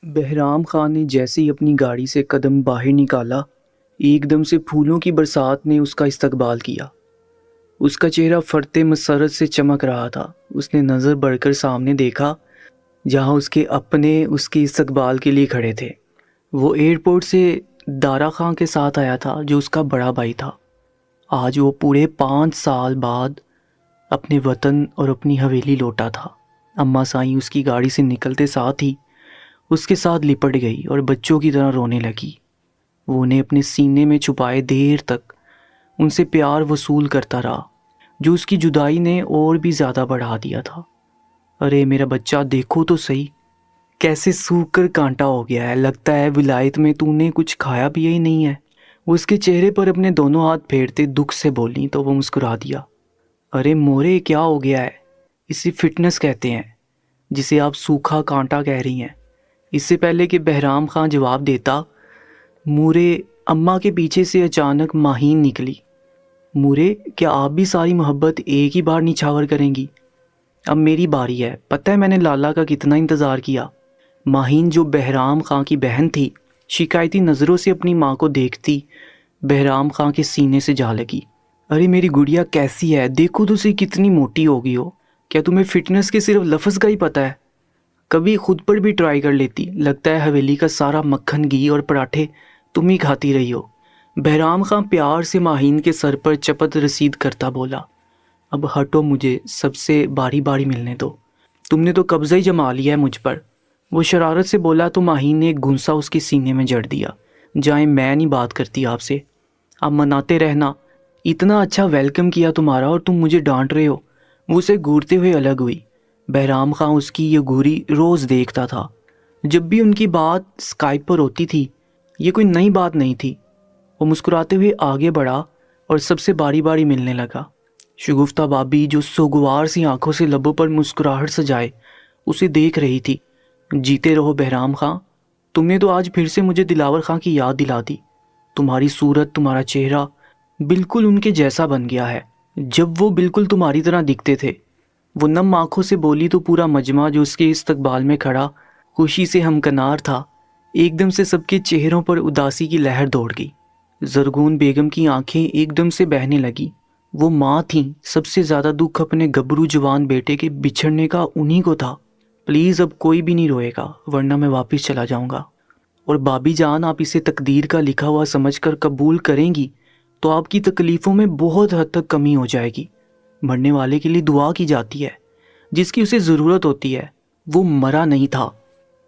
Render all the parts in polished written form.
بہرام خان نے جیسے ہی اپنی گاڑی سے قدم باہر نکالا، ایک دم سے پھولوں کی برسات نے اس کا استقبال کیا۔ اس کا چہرہ فرتے مسرت سے چمک رہا تھا۔ اس نے نظر بڑھ کر سامنے دیکھا جہاں اس کے اپنے اس کے استقبال کے لیے کھڑے تھے۔ وہ ایئرپورٹ سے دارا خان کے ساتھ آیا تھا جو اس کا بڑا بھائی تھا۔ آج وہ پورے 5 سال بعد اپنے وطن اور اپنی حویلی لوٹا تھا۔ اماں سائیں اس کی گاڑی سے نکلتے ساتھ ہی اس کے ساتھ لپٹ گئی اور بچوں کی طرح رونے لگی۔ وہ انہیں اپنے سینے میں چھپائے دیر تک ان سے پیار وصول کرتا رہا، جو اس کی جدائی نے اور بھی زیادہ بڑھا دیا تھا۔ ارے میرا بچہ دیکھو تو صحیح، کیسے سوکھ کر کانٹا ہو گیا ہے، لگتا ہے ولایت میں تو نے کچھ کھایا پیا ہی نہیں ہے۔ وہ اس کے چہرے پر اپنے دونوں ہاتھ پھیرتے دکھ سے بولی تو وہ مسکرا دیا۔ ارے مورے کیا ہو گیا ہے؟ اسے فٹنس کہتے ہیں، جسے آپ سوکھا کانٹا کہہ رہی ہیں۔ اس سے پہلے کہ بہرام خان جواب دیتا، مورے اماں کے پیچھے سے اچانک ماہین نکلی۔ مورے کیا آپ بھی ساری محبت ایک ہی بار نچھاور کریں گی؟ اب میری باری ہے، پتہ ہے میں نے لالا کا کتنا انتظار کیا۔ ماہین جو بہرام خان کی بہن تھی، شکایتی نظروں سے اپنی ماں کو دیکھتی بہرام خان کے سینے سے جا لگی۔ ارے میری گڑیا کیسی ہے، دیکھو تو صحیح کتنی موٹی ہو گئی ہو۔ کیا تمہیں فٹنس کے صرف لفظ کا ہی پتہ ہے؟ کبھی خود پر بھی ٹرائی کر لیتی، لگتا ہے حویلی کا سارا مکھن گھی اور پراٹھے تم ہی کھاتی رہی ہو۔ بہرام خان پیار سے ماہین کے سر پر چپت رسید کرتا بولا، اب ہٹو، مجھے سب سے باری باری ملنے دو، تم نے تو قبضہ ہی جما لیا ہے مجھ پر۔ وہ شرارت سے بولا تو ماہین نے ایک گھونسا اس کے سینے میں جڑ دیا۔ جائیں، میں نہیں بات کرتی آپ سے، آپ مناتے رہنا، اتنا اچھا ویلکم کیا تمہارا اور تم مجھے ڈانٹ رہے ہو۔ وہ اسے گھورتے ہوئے الگ ہوئی۔ بہرام خان اس کی یہ گھوری روز دیکھتا تھا۔ جب بھی ان کی بات اسکائپ پر ہوتی تھی، یہ کوئی نئی بات نہیں تھی۔ وہ مسکراتے ہوئے آگے بڑھا اور سب سے باری باری ملنے لگا۔ شگفتہ بابی جو سوگوار سی آنکھوں سے لبوں پر مسکراہٹ سجائے اسے دیکھ رہی تھی۔ جیتے رہو بہرام خان، تم نے تو آج پھر سے مجھے دلاور خان کی یاد دلا دی۔ تمہاری صورت، تمہارا چہرہ بالکل ان کے جیسا بن گیا ہے جب وہ بالکل تمہاری طرح دکھتے تھے۔ وہ نم آنکھوں سے بولی تو پورا مجمع جو اس کے استقبال میں کھڑا خوشی سے ہمکنار تھا، ایک دم سے سب کے چہروں پر اداسی کی لہر دوڑ گئی۔ زرگون بیگم کی آنکھیں ایک دم سے بہنے لگی۔ وہ ماں تھیں، سب سے زیادہ دکھ اپنے گبرو جوان بیٹے کے بچھڑنے کا انہی کو تھا۔ پلیز اب کوئی بھی نہیں روئے گا ورنہ میں واپس چلا جاؤں گا، اور بابی جان آپ اسے تقدیر کا لکھا ہوا سمجھ کر قبول کریں گی تو آپ کی تکلیفوں میں بہت حد تک کمی ہو جائے گی۔ مرنے والے کے لیے دعا کی جاتی ہے، جس کی اسے ضرورت ہوتی ہے۔ وہ مرا نہیں تھا،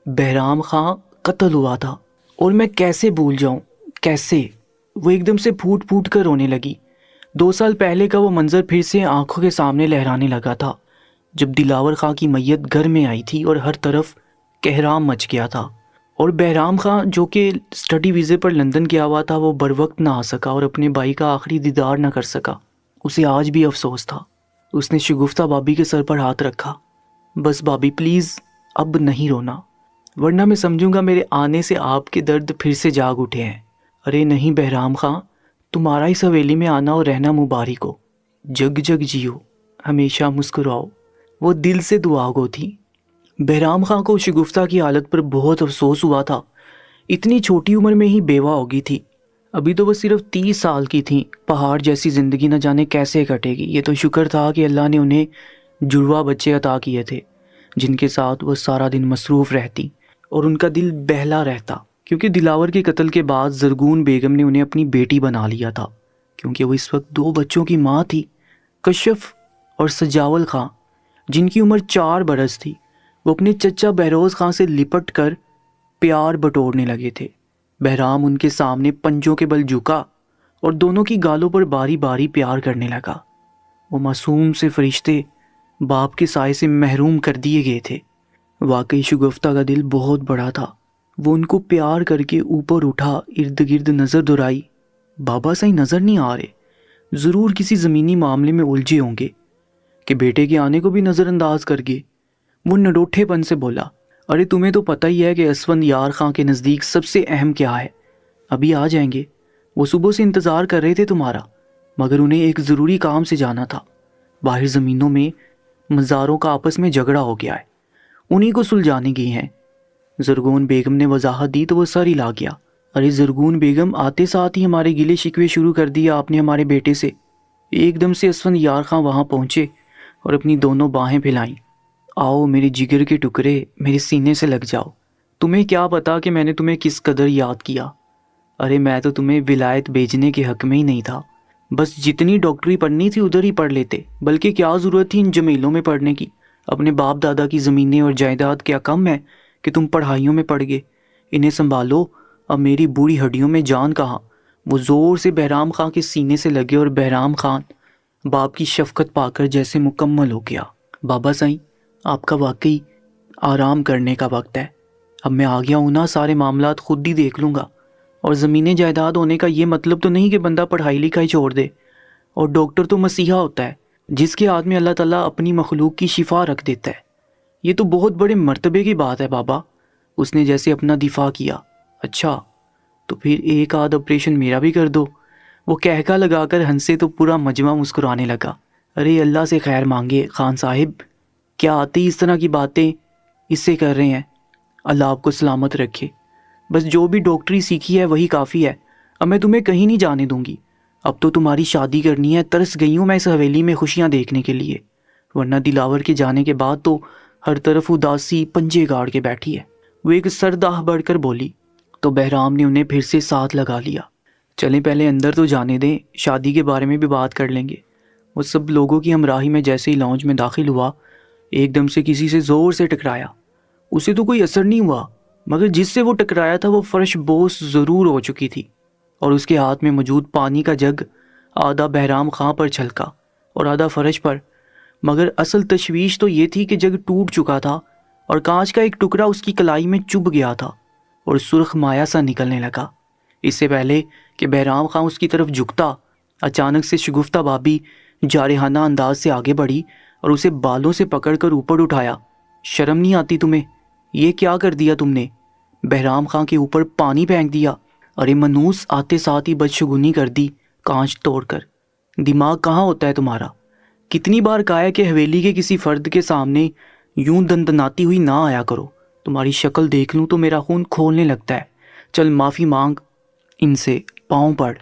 بہرام خان قتل ہوا تھا، اور میں کیسے بھول جاؤں، کیسے؟ وہ ایک دم سے پھوٹ پھوٹ کر رونے لگی۔ 2 سال پہلے کا وہ منظر پھر سے آنکھوں کے سامنے لہرانے لگا تھا، جب دلاور خان کی میت گھر میں آئی تھی اور ہر طرف کہرام مچ گیا تھا، اور بہرام خان جو کہ اسٹڈی ویزے پر لندن گیا ہوا تھا، وہ بروقت نہ آ سکا اور اپنے بھائی کا آخری دیدار نہ کر سکا۔ اسے آج بھی افسوس تھا۔ اس نے شگفتہ بابی کے سر پر ہاتھ رکھا۔ بس بابی پلیز اب نہیں رونا، ورنہ میں سمجھوں گا میرے آنے سے آپ کے درد پھر سے جاگ اٹھے ہیں۔ ارے نہیں بہرام خان، تمہارا اس حویلی میں آنا اور رہنا مبارک ہو، جگ جگ جیو، ہمیشہ مسکراؤ۔ وہ دل سے دعا گو تھی۔ بہرام خان کو شگفتہ کی حالت پر بہت افسوس ہوا تھا۔ اتنی چھوٹی عمر میں ہی بیوہ ہو گئی تھی، ابھی تو وہ صرف 30 سال کی تھیں۔ پہاڑ جیسی زندگی نہ جانے کیسے کٹے گی۔ یہ تو شکر تھا کہ اللہ نے انہیں جڑوا بچے عطا کیے تھے، جن کے ساتھ وہ سارا دن مصروف رہتی اور ان کا دل بہلا رہتا، کیونکہ دلاور کے قتل کے بعد زرگون بیگم نے انہیں اپنی بیٹی بنا لیا تھا، کیونکہ وہ اس وقت 2 بچوں کی ماں تھی، کشف اور سجاول خان، جن کی عمر 4 برس تھی۔ وہ اپنے چچا بہروز خان سے لپٹ کر پیار بٹورنے لگے تھے۔ بہرام ان کے سامنے پنجوں کے بل جھکا اور دونوں کی گالوں پر باری باری پیار کرنے لگا۔ وہ معصوم سے فرشتے باپ کے سائے سے محروم کر دیے گئے تھے۔ واقعی شگفتہ کا دل بہت بڑا تھا۔ وہ ان کو پیار کر کے اوپر اٹھا، ارد گرد نظر دہرائی۔ بابا صحیح نظر نہیں آ رہے، ضرور کسی زمینی معاملے میں الجھے ہوں گے کہ بیٹے کے آنے کو بھی نظر انداز کر گئے۔ وہ نڈوٹھے پن سے بولا، ارے تمہیں تو پتہ ہی ہے کہ اسفند یار خان کے نزدیک سب سے اہم کیا ہے، ابھی آ جائیں گے، وہ صبح سے انتظار کر رہے تھے تمہارا، مگر انہیں ایک ضروری کام سے جانا تھا۔ باہر زمینوں میں مزاروں کا آپس میں جھگڑا ہو گیا ہے، انہی کو سلجھانے گئی ہیں۔ زرگون بیگم نے وضاحت دی تو وہ سر ہلا گیا۔ ارے زرگون بیگم، آتے ساتھ ہی ہمارے گلے شکوے شروع کر دیے آپ نے ہمارے بیٹے سے۔ ایک دم سے اسفند یار خاں وہاں پہنچے اور اپنی دونوں باہیں پھیلائیں۔ آؤ میرے جگر کے ٹکڑے، میرے سینے سے لگ جاؤ۔ تمہیں کیا پتا کہ میں نے تمہیں کس قدر یاد کیا۔ ارے میں تو تمہیں ولایت بھیجنے کے حق میں ہی نہیں تھا، بس جتنی ڈاکٹری پڑھنی تھی ادھر ہی پڑھ لیتے، بلکہ کیا ضرورت تھی ان جمیلوں میں پڑھنے کی؟ اپنے باپ دادا کی زمینیں اور جائیداد کیا کم ہے کہ تم پڑھائیوں میں پڑ گئے؟ انہیں سنبھالو، اب میری بوڑھی ہڈیوں میں جان کہاں۔ وہ زور سے بہرام خان کے سینے سے لگے اور بہرام خان باپ کی شفقت پا کر جیسے مکمل ہو گیا۔ بابا سائیں، آپ کا واقعی آرام کرنے کا وقت ہے۔ اب میں آ گیا ہوں نا، سارے معاملات خود ہی دیکھ لوں گا۔ اور زمینیں جائیداد ہونے کا یہ مطلب تو نہیں کہ بندہ پڑھائی لکھائی چھوڑ دے۔ اور ڈاکٹر تو مسیحا ہوتا ہے جس کے ہاتھ میں اللہ تعالیٰ اپنی مخلوق کی شفا رکھ دیتا ہے۔ یہ تو بہت بڑے مرتبے کی بات ہے بابا۔ اس نے جیسے اپنا دفاع کیا۔ اچھا تو پھر ایک آدھ آپریشن میرا بھی کر دو۔ وہ کہکا لگا کر ہنسے تو پورا مجمع مسکرانے لگا۔ ارے اللہ سے خیر مانگے خان صاحب، کیا آتے ہی اس طرح کی باتیں اس سے کر رہے ہیں؟ اللہ آپ کو سلامت رکھے۔ بس جو بھی ڈاکٹری سیکھی ہے وہی کافی ہے، اب میں تمہیں کہیں نہیں جانے دوں گی۔ اب تو تمہاری شادی کرنی ہے، ترس گئی ہوں میں اس حویلی میں خوشیاں دیکھنے کے لیے، ورنہ دلاور کے جانے کے بعد تو ہر طرف اداسی پنجے گاڑ کے بیٹھی ہے۔ وہ ایک سرداہ بڑھ کر بولی تو بہرام نے انہیں پھر سے ساتھ لگا لیا۔ چلیں پہلے اندر تو جانے دیں، شادی کے بارے میں بھی بات کر لیں گے۔ وہ سب لوگوں کی ہمراہی میں جیسے ہی لاؤنج میں داخل ہوا، ایک دم سے کسی سے زور سے ٹکرایا۔ اسے تو کوئی اثر نہیں ہوا، مگر جس سے وہ ٹکرایا تھا وہ فرش بوس ضرور ہو چکی تھی، اور اس کے ہاتھ میں موجود پانی کا جگ آدھا بہرام خاں پر چھلکا اور آدھا فرش پر۔ مگر اصل تشویش تو یہ تھی کہ جگ ٹوٹ چکا تھا اور کانچ کا ایک ٹکڑا اس کی کلائی میں چبھ گیا تھا اور سرخ مایا سا نکلنے لگا۔ اس سے پہلے کہ بہرام خاں اس کی طرف جھکتا، اچانک سے شگفتہ بابی جارحانہ انداز سے آگے بڑھی اور اسے بالوں سے پکڑ کر اوپر اٹھایا۔ شرم نہیں آتی تمہیں؟ یہ کیا کر دیا تم نے؟ بہرام خاں کے اوپر پانی پھینک دیا۔ ارے منوس، آتے ساتھ ہی بدشگونی کر دی کانچ توڑ کر۔ دماغ کہاں ہوتا ہے تمہارا؟ کتنی بار کہا ہے کہ حویلی کے کسی فرد کے سامنے یوں دندناتی ہوئی نہ آیا کرو۔ تمہاری شکل دیکھ لوں تو میرا خون کھولنے لگتا ہے۔ چل معافی مانگ ان سے، پاؤں پڑ۔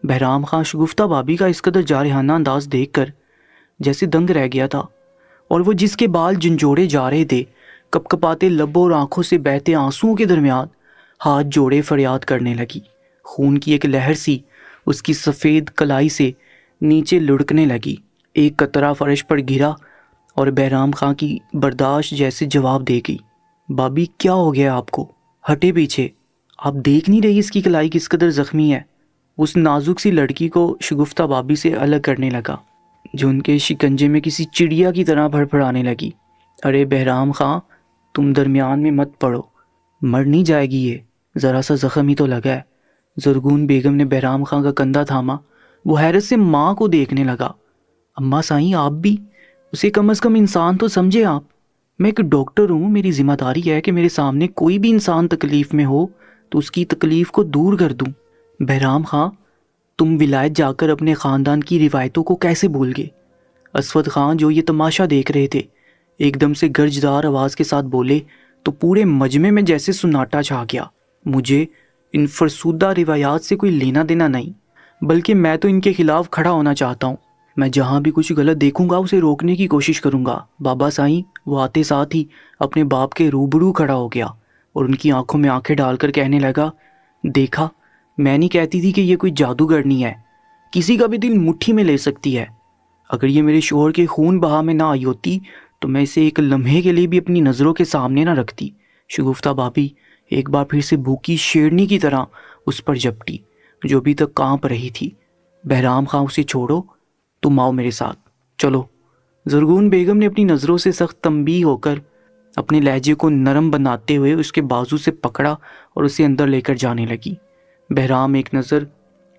بہرام خاں شگفتہ بابی کا اس قدر جارحانہ انداز دیکھ کر جیسے دنگ رہ گیا تھا، اور وہ جس کے بال جھنجھوڑے جا رہے تھے، کپ کپاتے لبوں اور آنکھوں سے بہتے آنسوؤں کے درمیان ہاتھ جوڑے فریاد کرنے لگی۔ خون کی ایک لہر سی اس کی سفید کلائی سے نیچے لڑکنے لگی۔ ایک قطرہ فرش پر گرا اور بہرام خاں کی برداشت جیسے جواب دے گئی۔ بابی کیا ہو گیا آپ کو؟ ہٹے پیچھے، آپ دیکھ نہیں رہی اس کی کلائی کس قدر زخمی ہے؟ اس نازک سی لڑکی کو شگفتہ بابی سے الگ کرنے لگا، جو ان کے شکنجے میں کسی چڑیا کی طرح پھڑپھڑانے لگی۔ ارے بہرام خاں، تم درمیان میں مت پڑو، مر نہیں جائے گی، یہ ذرا سا زخم ہی تو لگا ہے۔ زرگون بیگم نے بہرام خاں کا کندھا تھاما۔ وہ حیرت سے ماں کو دیکھنے لگا۔ اماں سائیں، آپ بھی اسے کم از کم انسان تو سمجھے آپ؟ میں ایک ڈاکٹر ہوں، میری ذمہ داری ہے کہ میرے سامنے کوئی بھی انسان تکلیف میں ہو تو اس کی تکلیف کو دور کر دوں۔ بہرام خاں، تم ولایت جا کر اپنے خاندان کی روایتوں کو کیسے بھول گئے؟ اسود خان جو یہ تماشا دیکھ رہے تھے ایک دم سے گرجدار آواز کے ساتھ بولے تو پورے مجمع میں جیسے سناٹا چھا گیا۔ مجھے ان فرسودہ روایات سے کوئی لینا دینا نہیں، بلکہ میں تو ان کے خلاف کھڑا ہونا چاہتا ہوں۔ میں جہاں بھی کچھ غلط دیکھوں گا اسے روکنے کی کوشش کروں گا۔ بابا سائیں، وہ آتے ساتھ ہی اپنے باپ کے روبرو کھڑا ہو گیا اور ان کی آنکھوں میں آنکھیں ڈال کر کہنے لگا، دیکھا، میں نہیں کہتی تھی کہ یہ کوئی جادوگرنی ہے، کسی کا بھی دل مٹھی میں لے سکتی ہے۔ اگر یہ میرے شوہر کے خون بہا میں نہ آئی ہوتی تو میں اسے ایک لمحے کے لیے بھی اپنی نظروں کے سامنے نہ رکھتی۔ شگفتہ بابی ایک بار پھر سے بھوکی شیرنی کی طرح اس پر جھپٹی، جو ابھی تک کانپ رہی تھی۔ بہرام خاں، اسے چھوڑو، تم آؤ میرے ساتھ، چلو۔ زرگون بیگم نے اپنی نظروں سے سخت تنبیہ ہو کر اپنے لہجے کو نرم بناتے ہوئے اس کے بازو سے پکڑا اور اسے اندر لے کر جانے لگی۔ بہرام ایک نظر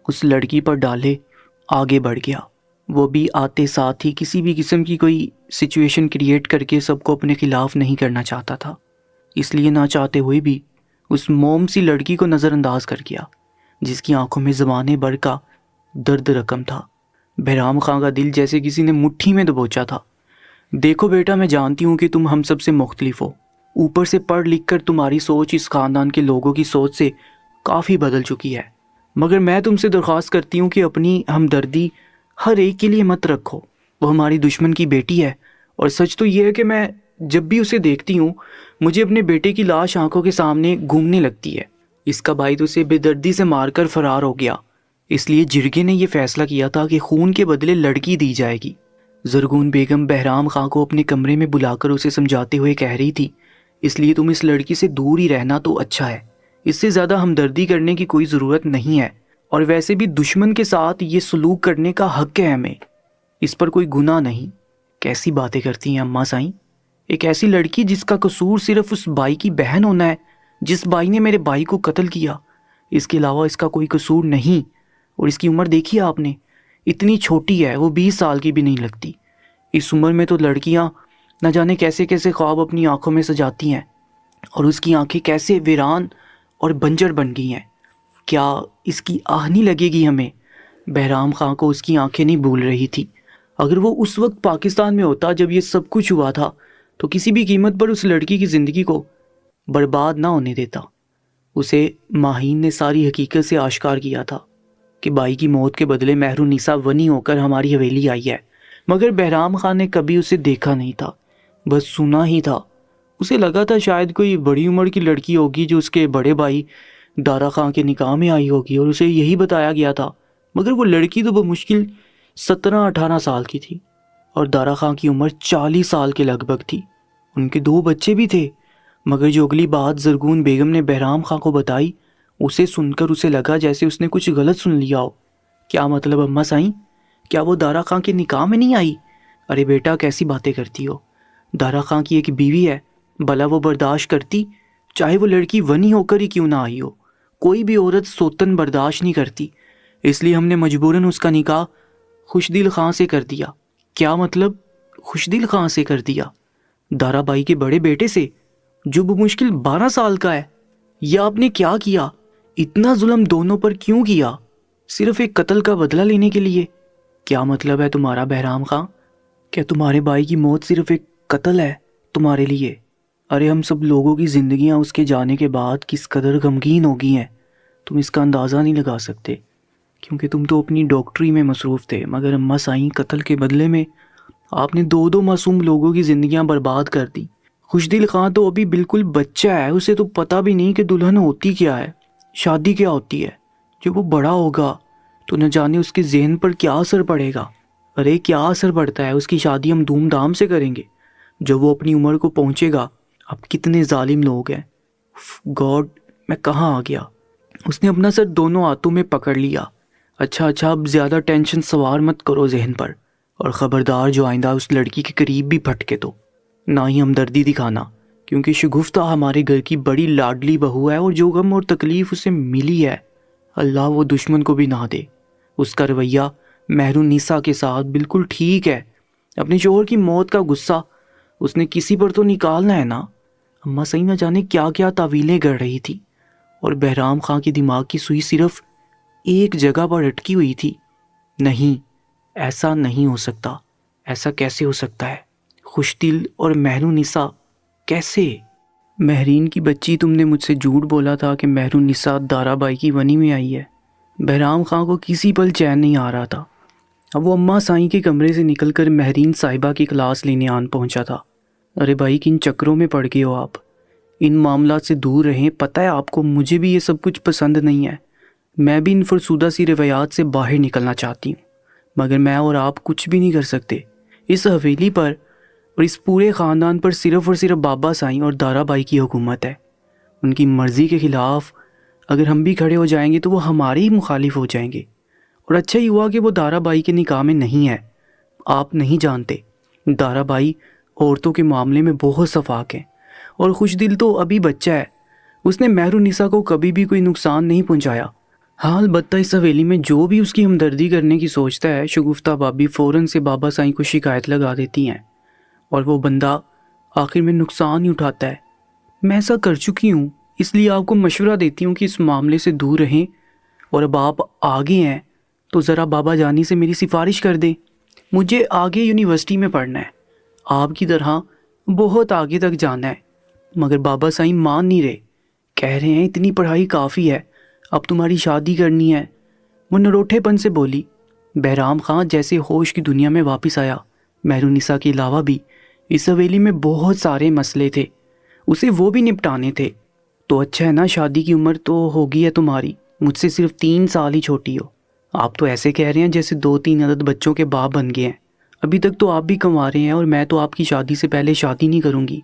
اس لڑکی پر ڈالے آگے بڑھ گیا۔ وہ بھی آتے ساتھ ہی کسی بھی قسم کی کوئی سچویشن کریٹ کر کے سب کو اپنے خلاف نہیں کرنا چاہتا تھا، اس لیے نہ چاہتے ہوئے بھی اس موم سی لڑکی کو نظر انداز کر گیا، جس کی آنکھوں میں زمانے بھر کا درد رقم تھا۔ بہرام خاں کا دل جیسے کسی نے مٹھی میں دبوچا تھا۔ دیکھو بیٹا، میں جانتی ہوں کہ تم ہم سب سے مختلف ہو، اوپر سے پڑھ لکھ کر تمہاری سوچ اس خاندان کے لوگوں کی سوچ سے کافی بدل چکی ہے، مگر میں تم سے درخواست کرتی ہوں کہ اپنی ہمدردی ہر ایک کے لیے مت رکھو۔ وہ ہماری دشمن کی بیٹی ہے، اور سچ تو یہ ہے کہ میں جب بھی اسے دیکھتی ہوں مجھے اپنے بیٹے کی لاش آنکھوں کے سامنے گھومنے لگتی ہے۔ اس کا بھائی تو اسے بے دردی سے مار کر فرار ہو گیا، اس لیے جرگے نے یہ فیصلہ کیا تھا کہ خون کے بدلے لڑکی دی جائے گی۔ زرغون بیگم بہرام خان کو اپنے کمرے میں بلا کر اسے سمجھاتے ہوئے کہہ رہی تھی، اس لیے تم اس لڑکی سے دور ہی رہنا تو اچھا ہے، اس سے زیادہ ہمدردی کرنے کی کوئی ضرورت نہیں ہے، اور ویسے بھی دشمن کے ساتھ یہ سلوک کرنے کا حق ہے ہمیں، اس پر کوئی گناہ نہیں۔ کیسی باتیں کرتی ہیں اماں سائیں؟ ایک ایسی لڑکی جس کا قصور صرف اس بھائی کی بہن ہونا ہے، جس بھائی نے میرے بھائی کو قتل کیا، اس کے علاوہ اس کا کوئی قصور نہیں۔ اور اس کی عمر دیکھی آپ نے، اتنی چھوٹی ہے، وہ 20 سال کی بھی نہیں لگتی۔ اس عمر میں تو لڑکیاں نہ جانے کیسے کیسے خواب اپنی آنکھوں میں سجاتی ہیں، اور اس کی آنکھیں کیسے ویران اور بنجر بن گئی ہیں۔ کیا اس کی آہ نہیں لگے گی ہمیں؟ بہرام خان کو اس کی آنکھیں نہیں بھول رہی تھی۔ اگر وہ اس وقت پاکستان میں ہوتا جب یہ سب کچھ ہوا تھا تو کسی بھی قیمت پر اس لڑکی کی زندگی کو برباد نہ ہونے دیتا۔ اسے ماہین نے ساری حقیقت سے آشکار کیا تھا کہ بھائی کی موت کے بدلے مہرالنساء ونی ہو کر ہماری حویلی آئی ہے، مگر بہرام خان نے کبھی اسے دیکھا نہیں تھا، بس سنا ہی تھا۔ اسے لگا تھا شاید کوئی بڑی عمر کی لڑکی ہوگی جو اس کے بڑے بھائی دارا خان کے نکاح میں آئی ہوگی، اور اسے یہی بتایا گیا تھا، مگر وہ لڑکی تو بمشکل 17-18 سال کی تھی، اور دارا خان کی عمر 40 سال کے لگ بھگ تھی۔ ان کے 2 بچے بھی تھے، مگر جو اگلی بات زرغون بیگم نے بہرام خان کو بتائی اسے سن کر اسے لگا جیسے اس نے کچھ غلط سن لیا ہو۔ کیا مطلب اماں سائیں؟ کیا وہ دارا خان کے نکاح میں نہیں آئی؟ ارے بیٹا کیسی باتیں کرتی ہو، دارا خان کی ایک بیوی ہے، بھلا وہ برداشت کرتی؟ چاہے وہ لڑکی ونی ہو کر ہی کیوں نہ آئی ہو، کوئی بھی عورت سوتن برداشت نہیں کرتی، اس لیے ہم نے مجبوراً اس کا نکاح خوشدل خان سے کر دیا۔ کیا مطلب خوشدل خان سے کر دیا؟ دارا بائی کے بڑے بیٹے سے جو بمشکل 12 سال کا ہے؟ یہ آپ نے کیا کیا؟ اتنا ظلم دونوں پر کیوں کیا؟ صرف ایک قتل کا بدلہ لینے کے لیے؟ کیا مطلب ہے تمہارا بہرام خان؟ کیا تمہارے بھائی کی موت صرف ایک قتل ہے تمہارے لیے؟ ارے ہم سب لوگوں کی زندگیاں اس کے جانے کے بعد کس قدر غمگین ہو گئی ہیں، تم اس کا اندازہ نہیں لگا سکتے، کیونکہ تم تو اپنی ڈاکٹری میں مصروف تھے، مگر اماں سائیں قتل کے بدلے میں آپ نے 2 معصوم لوگوں کی زندگیاں برباد کر دی۔ خوشدل خان تو ابھی بالکل بچہ ہے، اسے تو پتہ بھی نہیں کہ دلہن ہوتی کیا ہے، شادی کیا ہوتی ہے۔ جب وہ بڑا ہوگا تو نہ جانے اس کے ذہن پر کیا اثر پڑے گا۔ ارے کیا اثر پڑتا ہے، اس کی شادی ہم دھوم دھام سے کریں گے جب وہ اپنی عمر کو پہنچے گا۔ اب کتنے ظالم لوگ ہیں، گاڈ میں کہاں آ گیا۔ اس نے اپنا سر دونوں ہاتھوں میں پکڑ لیا۔ اچھا اب زیادہ ٹینشن سوار مت کرو ذہن پر، اور خبردار جو آئندہ اس لڑکی کے قریب بھی پھٹکے تو نہ ہی ہمدردی دکھانا، کیونکہ شگفتہ ہمارے گھر کی بڑی لاڈلی بہو ہے، اور جو غم اور تکلیف اسے ملی ہے اللہ وہ دشمن کو بھی نہ دے۔ اس کا رویہ مہرالنساء کے ساتھ بالکل ٹھیک ہے، اپنے شوہر کی موت کا غصہ اس نے کسی پر تو نکالنا ہے نا۔ اماں صحیح نہ جانے کیا کیا تعویلیں گڑھ رہی تھی، اور بہرام خان کی دماغ کی سوئی صرف ایک جگہ پر اٹکی ہوئی تھی۔ نہیں، ایسا نہیں ہو سکتا، ایسا کیسے ہو سکتا ہے؟ خوشدل اور مہرالنساء کیسے؟ مہرین کی بچی، تم نے مجھ سے جھوٹ بولا تھا کہ مہرالنساء دارا بائی کی ونی میں آئی ہے۔ بہرام خان کو کسی پل چین نہیں آ رہا تھا۔ اب وہ اماں سائیں کے کمرے سے نکل کر مہرین صاحبہ کی کلاس لینے آن پہنچا تھا۔ ارے بھائی کن چکروں میں پڑ گئے ہو آپ، ان معاملات سے دور رہیں، پتہ ہے آپ کو مجھے بھی یہ سب کچھ پسند نہیں ہے، میں بھی ان فرسودہ سی روایات سے باہر نکلنا چاہتی ہوں، مگر میں اور آپ کچھ بھی نہیں کر سکتے۔ اس حویلی پر اور اس پورے خاندان پر صرف اور صرف بابا سائیں اور دارا بائی کی حکومت ہے۔ ان کی مرضی کے خلاف اگر ہم بھی کھڑے ہو جائیں گے تو وہ ہمارے ہی مخالف ہو جائیں گے، اور اچھا ہی ہوا کہ وہ دارا بائی کے نکاح میں نہیں ہے۔ آپ نہیں جانتے، دارا بائی عورتوں کے معاملے میں بہت شفاق ہیں، اور خوشدل تو ابھی بچہ ہے، اس نے مہرالنساء کو کبھی بھی کوئی نقصان نہیں پہنچایا۔ ہاں البتہ اس حویلی میں جو بھی اس کی ہمدردی کرنے کی سوچتا ہے، شگفتہ بابی فوراً سے بابا سائیں کو شکایت لگا دیتی ہیں، اور وہ بندہ آخر میں نقصان ہی اٹھاتا ہے۔ میں ایسا کر چکی ہوں، اس لیے آپ کو مشورہ دیتی ہوں کہ اس معاملے سے دور رہیں، اور اب آپ آگے ہیں تو ذرا بابا جانی سے میری سفارش کر دیں۔ مجھے آگے یونیورسٹی میں پڑھنا ہے، آپ کی طرح بہت آگے تک جانا ہے، مگر بابا سائیں مان نہیں رہے، کہہ رہے ہیں اتنی پڑھائی کافی ہے، اب تمہاری شادی کرنی ہے۔ وہ نروٹھے پن سے بولی۔ بہرام خان جیسے ہوش کی دنیا میں واپس آیا۔ مہرونسا کے علاوہ بھی اس حویلی میں بہت سارے مسئلے تھے، اسے وہ بھی نپٹانے تھے۔ تو اچھا ہے نا، شادی کی عمر تو ہوگی ہے تمہاری، مجھ سے صرف 3 سال ہی چھوٹی ہو۔ آپ تو ایسے کہہ رہے ہیں جیسے 2-3 عدد بچوں کے باپ بن گئے ہیں۔ ابھی تک تو آپ بھی کما رہے ہیں، اور میں تو آپ کی شادی سے پہلے شادی نہیں کروں گی،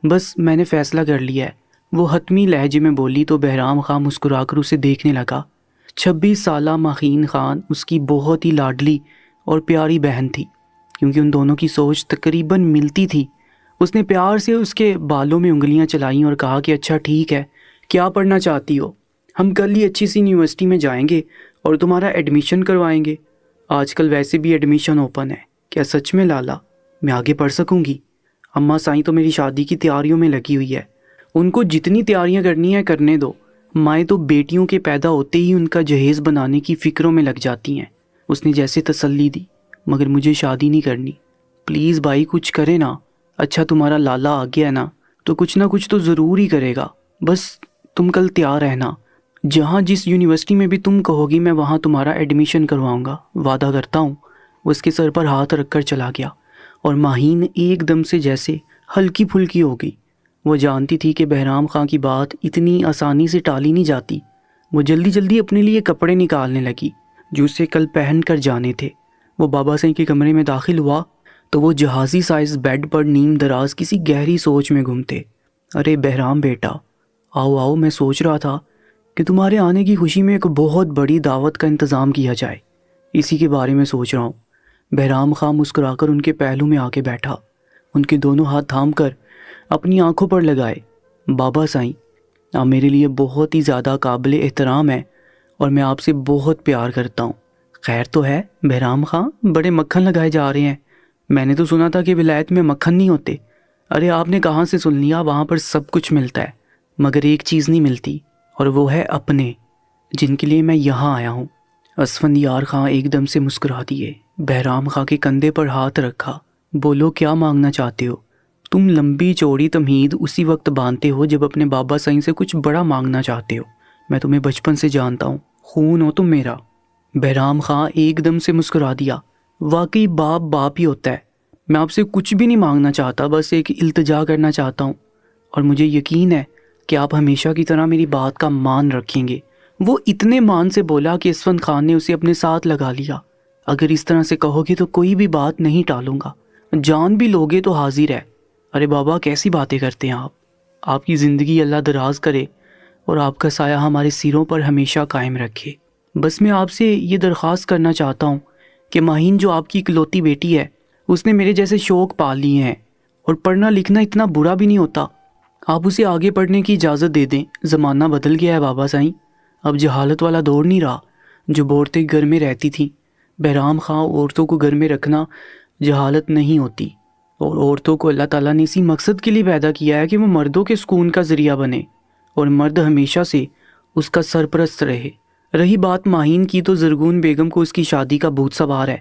بس میں نے فیصلہ کر لیا ہے، وہ حتمی لہجے میں بولی۔ تو بہرام خان مسکرا کر اسے دیکھنے لگا۔ 26 سالہ ماہین خان اس کی بہت ہی لاڈلی اور پیاری بہن تھی، کیونکہ ان دونوں کی سوچ تقریباً ملتی تھی۔ اس نے پیار سے اس کے بالوں میں انگلیاں چلائیں اور کہا کہ اچھا ٹھیک ہے، کیا پڑھنا چاہتی ہو؟ ہم کل ہی اچھی سی یونیورسٹی میں جائیں گے اور تمہارا ایڈمیشن کروائیں گے۔ آج کل ویسے بھی ایڈمیشن اوپن ہے۔ کیا سچ میں لالا میں آگے پڑھ سکوں گی؟ اماں سائیں تو میری شادی کی تیاریوں میں لگی ہوئی ہے، ان کو جتنی تیاریاں کرنی ہے کرنے دو۔ مائیں تو بیٹیوں کے پیدا ہوتے ہی ان کا جہیز بنانے کی فکروں میں لگ جاتی ہیں۔ اس نے جیسے تسلی دی، مگر مجھے شادی نہیں کرنی، پلیز بھائی کچھ کرے نا۔ اچھا تمہارا لالا آ گیا ہے نا، تو کچھ نہ کچھ تو ضرور ہی کرے گا، بس تم کل تیار رہنا۔ جہاں جس یونیورسٹی میں بھی تم کہو گی میں وہاں تمہارا ایڈمیشن کرواؤں گا، وعدہ کرتا ہوں۔ وہ اس کے سر پر ہاتھ رکھ کر چلا گیا، اور ماہین ایک دم سے جیسے ہلکی پھلکی ہو گئی۔ وہ جانتی تھی کہ بہرام خان کی بات اتنی آسانی سے ٹالی نہیں جاتی۔ وہ جلدی جلدی اپنے لیے کپڑے نکالنے لگی جو اسے کل پہن کر جانے تھے۔ وہ بابا سائیں کے کمرے میں داخل ہوا تو وہ جہازی سائز بیڈ پر نیم دراز کسی گہری سوچ میں گم تھے۔ ارے بہرام بیٹا، آؤ آؤ، میں سوچ رہا تھا کہ تمہارے آنے کی خوشی میں ایک بہت بڑی دعوت کا انتظام کیا جائے، اسی کے بارے میں سوچ رہا ہوں۔ بہرام خان مسکرا کر ان کے پہلو میں آ کے بیٹھا، ان کے دونوں ہاتھ تھام کر اپنی آنکھوں پر لگائے۔ بابا سائیں، آپ میرے لیے بہت ہی زیادہ قابل احترام ہیں، اور میں آپ سے بہت پیار کرتا ہوں۔ خیر تو ہے بہرام خان، بڑے مکھن لگائے جا رہے ہیں۔ میں نے تو سنا تھا کہ ولایت میں مکھن نہیں ہوتے۔ ارے آپ نے کہاں سے سن لیا، وہاں پر سب کچھ ملتا ہے، مگر ایک چیز نہیں ملتی، اور وہ ہے اپنے، جن کے لیے میں یہاں آیا ہوں۔ اسفندیار خان ایک دم سے مسکرا دیے۔ بہرام خان کے کندھے پر ہاتھ رکھا۔ بولو کیا مانگنا چاہتے ہو؟ تم لمبی چوڑی تمہید اسی وقت باندھتے ہو جب اپنے بابا سائیں سے کچھ بڑا مانگنا چاہتے ہو۔ میں تمہیں بچپن سے جانتا ہوں، خون ہو تم میرا۔ بہرام خان ایک دم سے مسکرا دیا۔ واقعی باپ باپ ہی ہوتا ہے۔ میں آپ سے کچھ بھی نہیں مانگنا چاہتا، بس ایک التجا کرنا چاہتا ہوں، اور مجھے یقین ہے کہ آپ ہمیشہ کی طرح میری بات کا مان رکھیں گے۔ وہ اتنے مان سے بولا کہ اسفند خان نے اسے اپنے ساتھ لگا لیا۔ اگر اس طرح سے کہو گے تو کوئی بھی بات نہیں ٹالوں گا، جان بھی لوگے تو حاضر ہے۔ ارے بابا کیسی باتیں کرتے ہیں آپ کی زندگی اللہ دراز کرے اور آپ کا سایہ ہمارے سروں پر ہمیشہ قائم رکھے۔ بس میں آپ سے یہ درخواست کرنا چاہتا ہوں کہ ماہین جو آپ کی اکلوتی بیٹی ہے، اس نے میرے جیسے شوق پال لیے ہیں، اور پڑھنا لکھنا اتنا برا بھی نہیں ہوتا۔ آپ اسے آگے پڑھنے کی اجازت دے دیں۔ زمانہ بدل گیا ہے بابا سائیں، اب جہالت والا دور نہیں رہا جو عورتیں گھر میں رہتی تھیں۔ بہرام خان، عورتوں کو گھر میں رکھنا جہالت نہیں ہوتی، اور عورتوں کو اللہ تعالیٰ نے اسی مقصد کے لیے پیدا کیا ہے کہ وہ مردوں کے سکون کا ذریعہ بنے، اور مرد ہمیشہ سے اس کا سرپرست رہے۔ رہی بات ماہین کی، تو زرگون بیگم کو اس کی شادی کا بھوت سوار ہے۔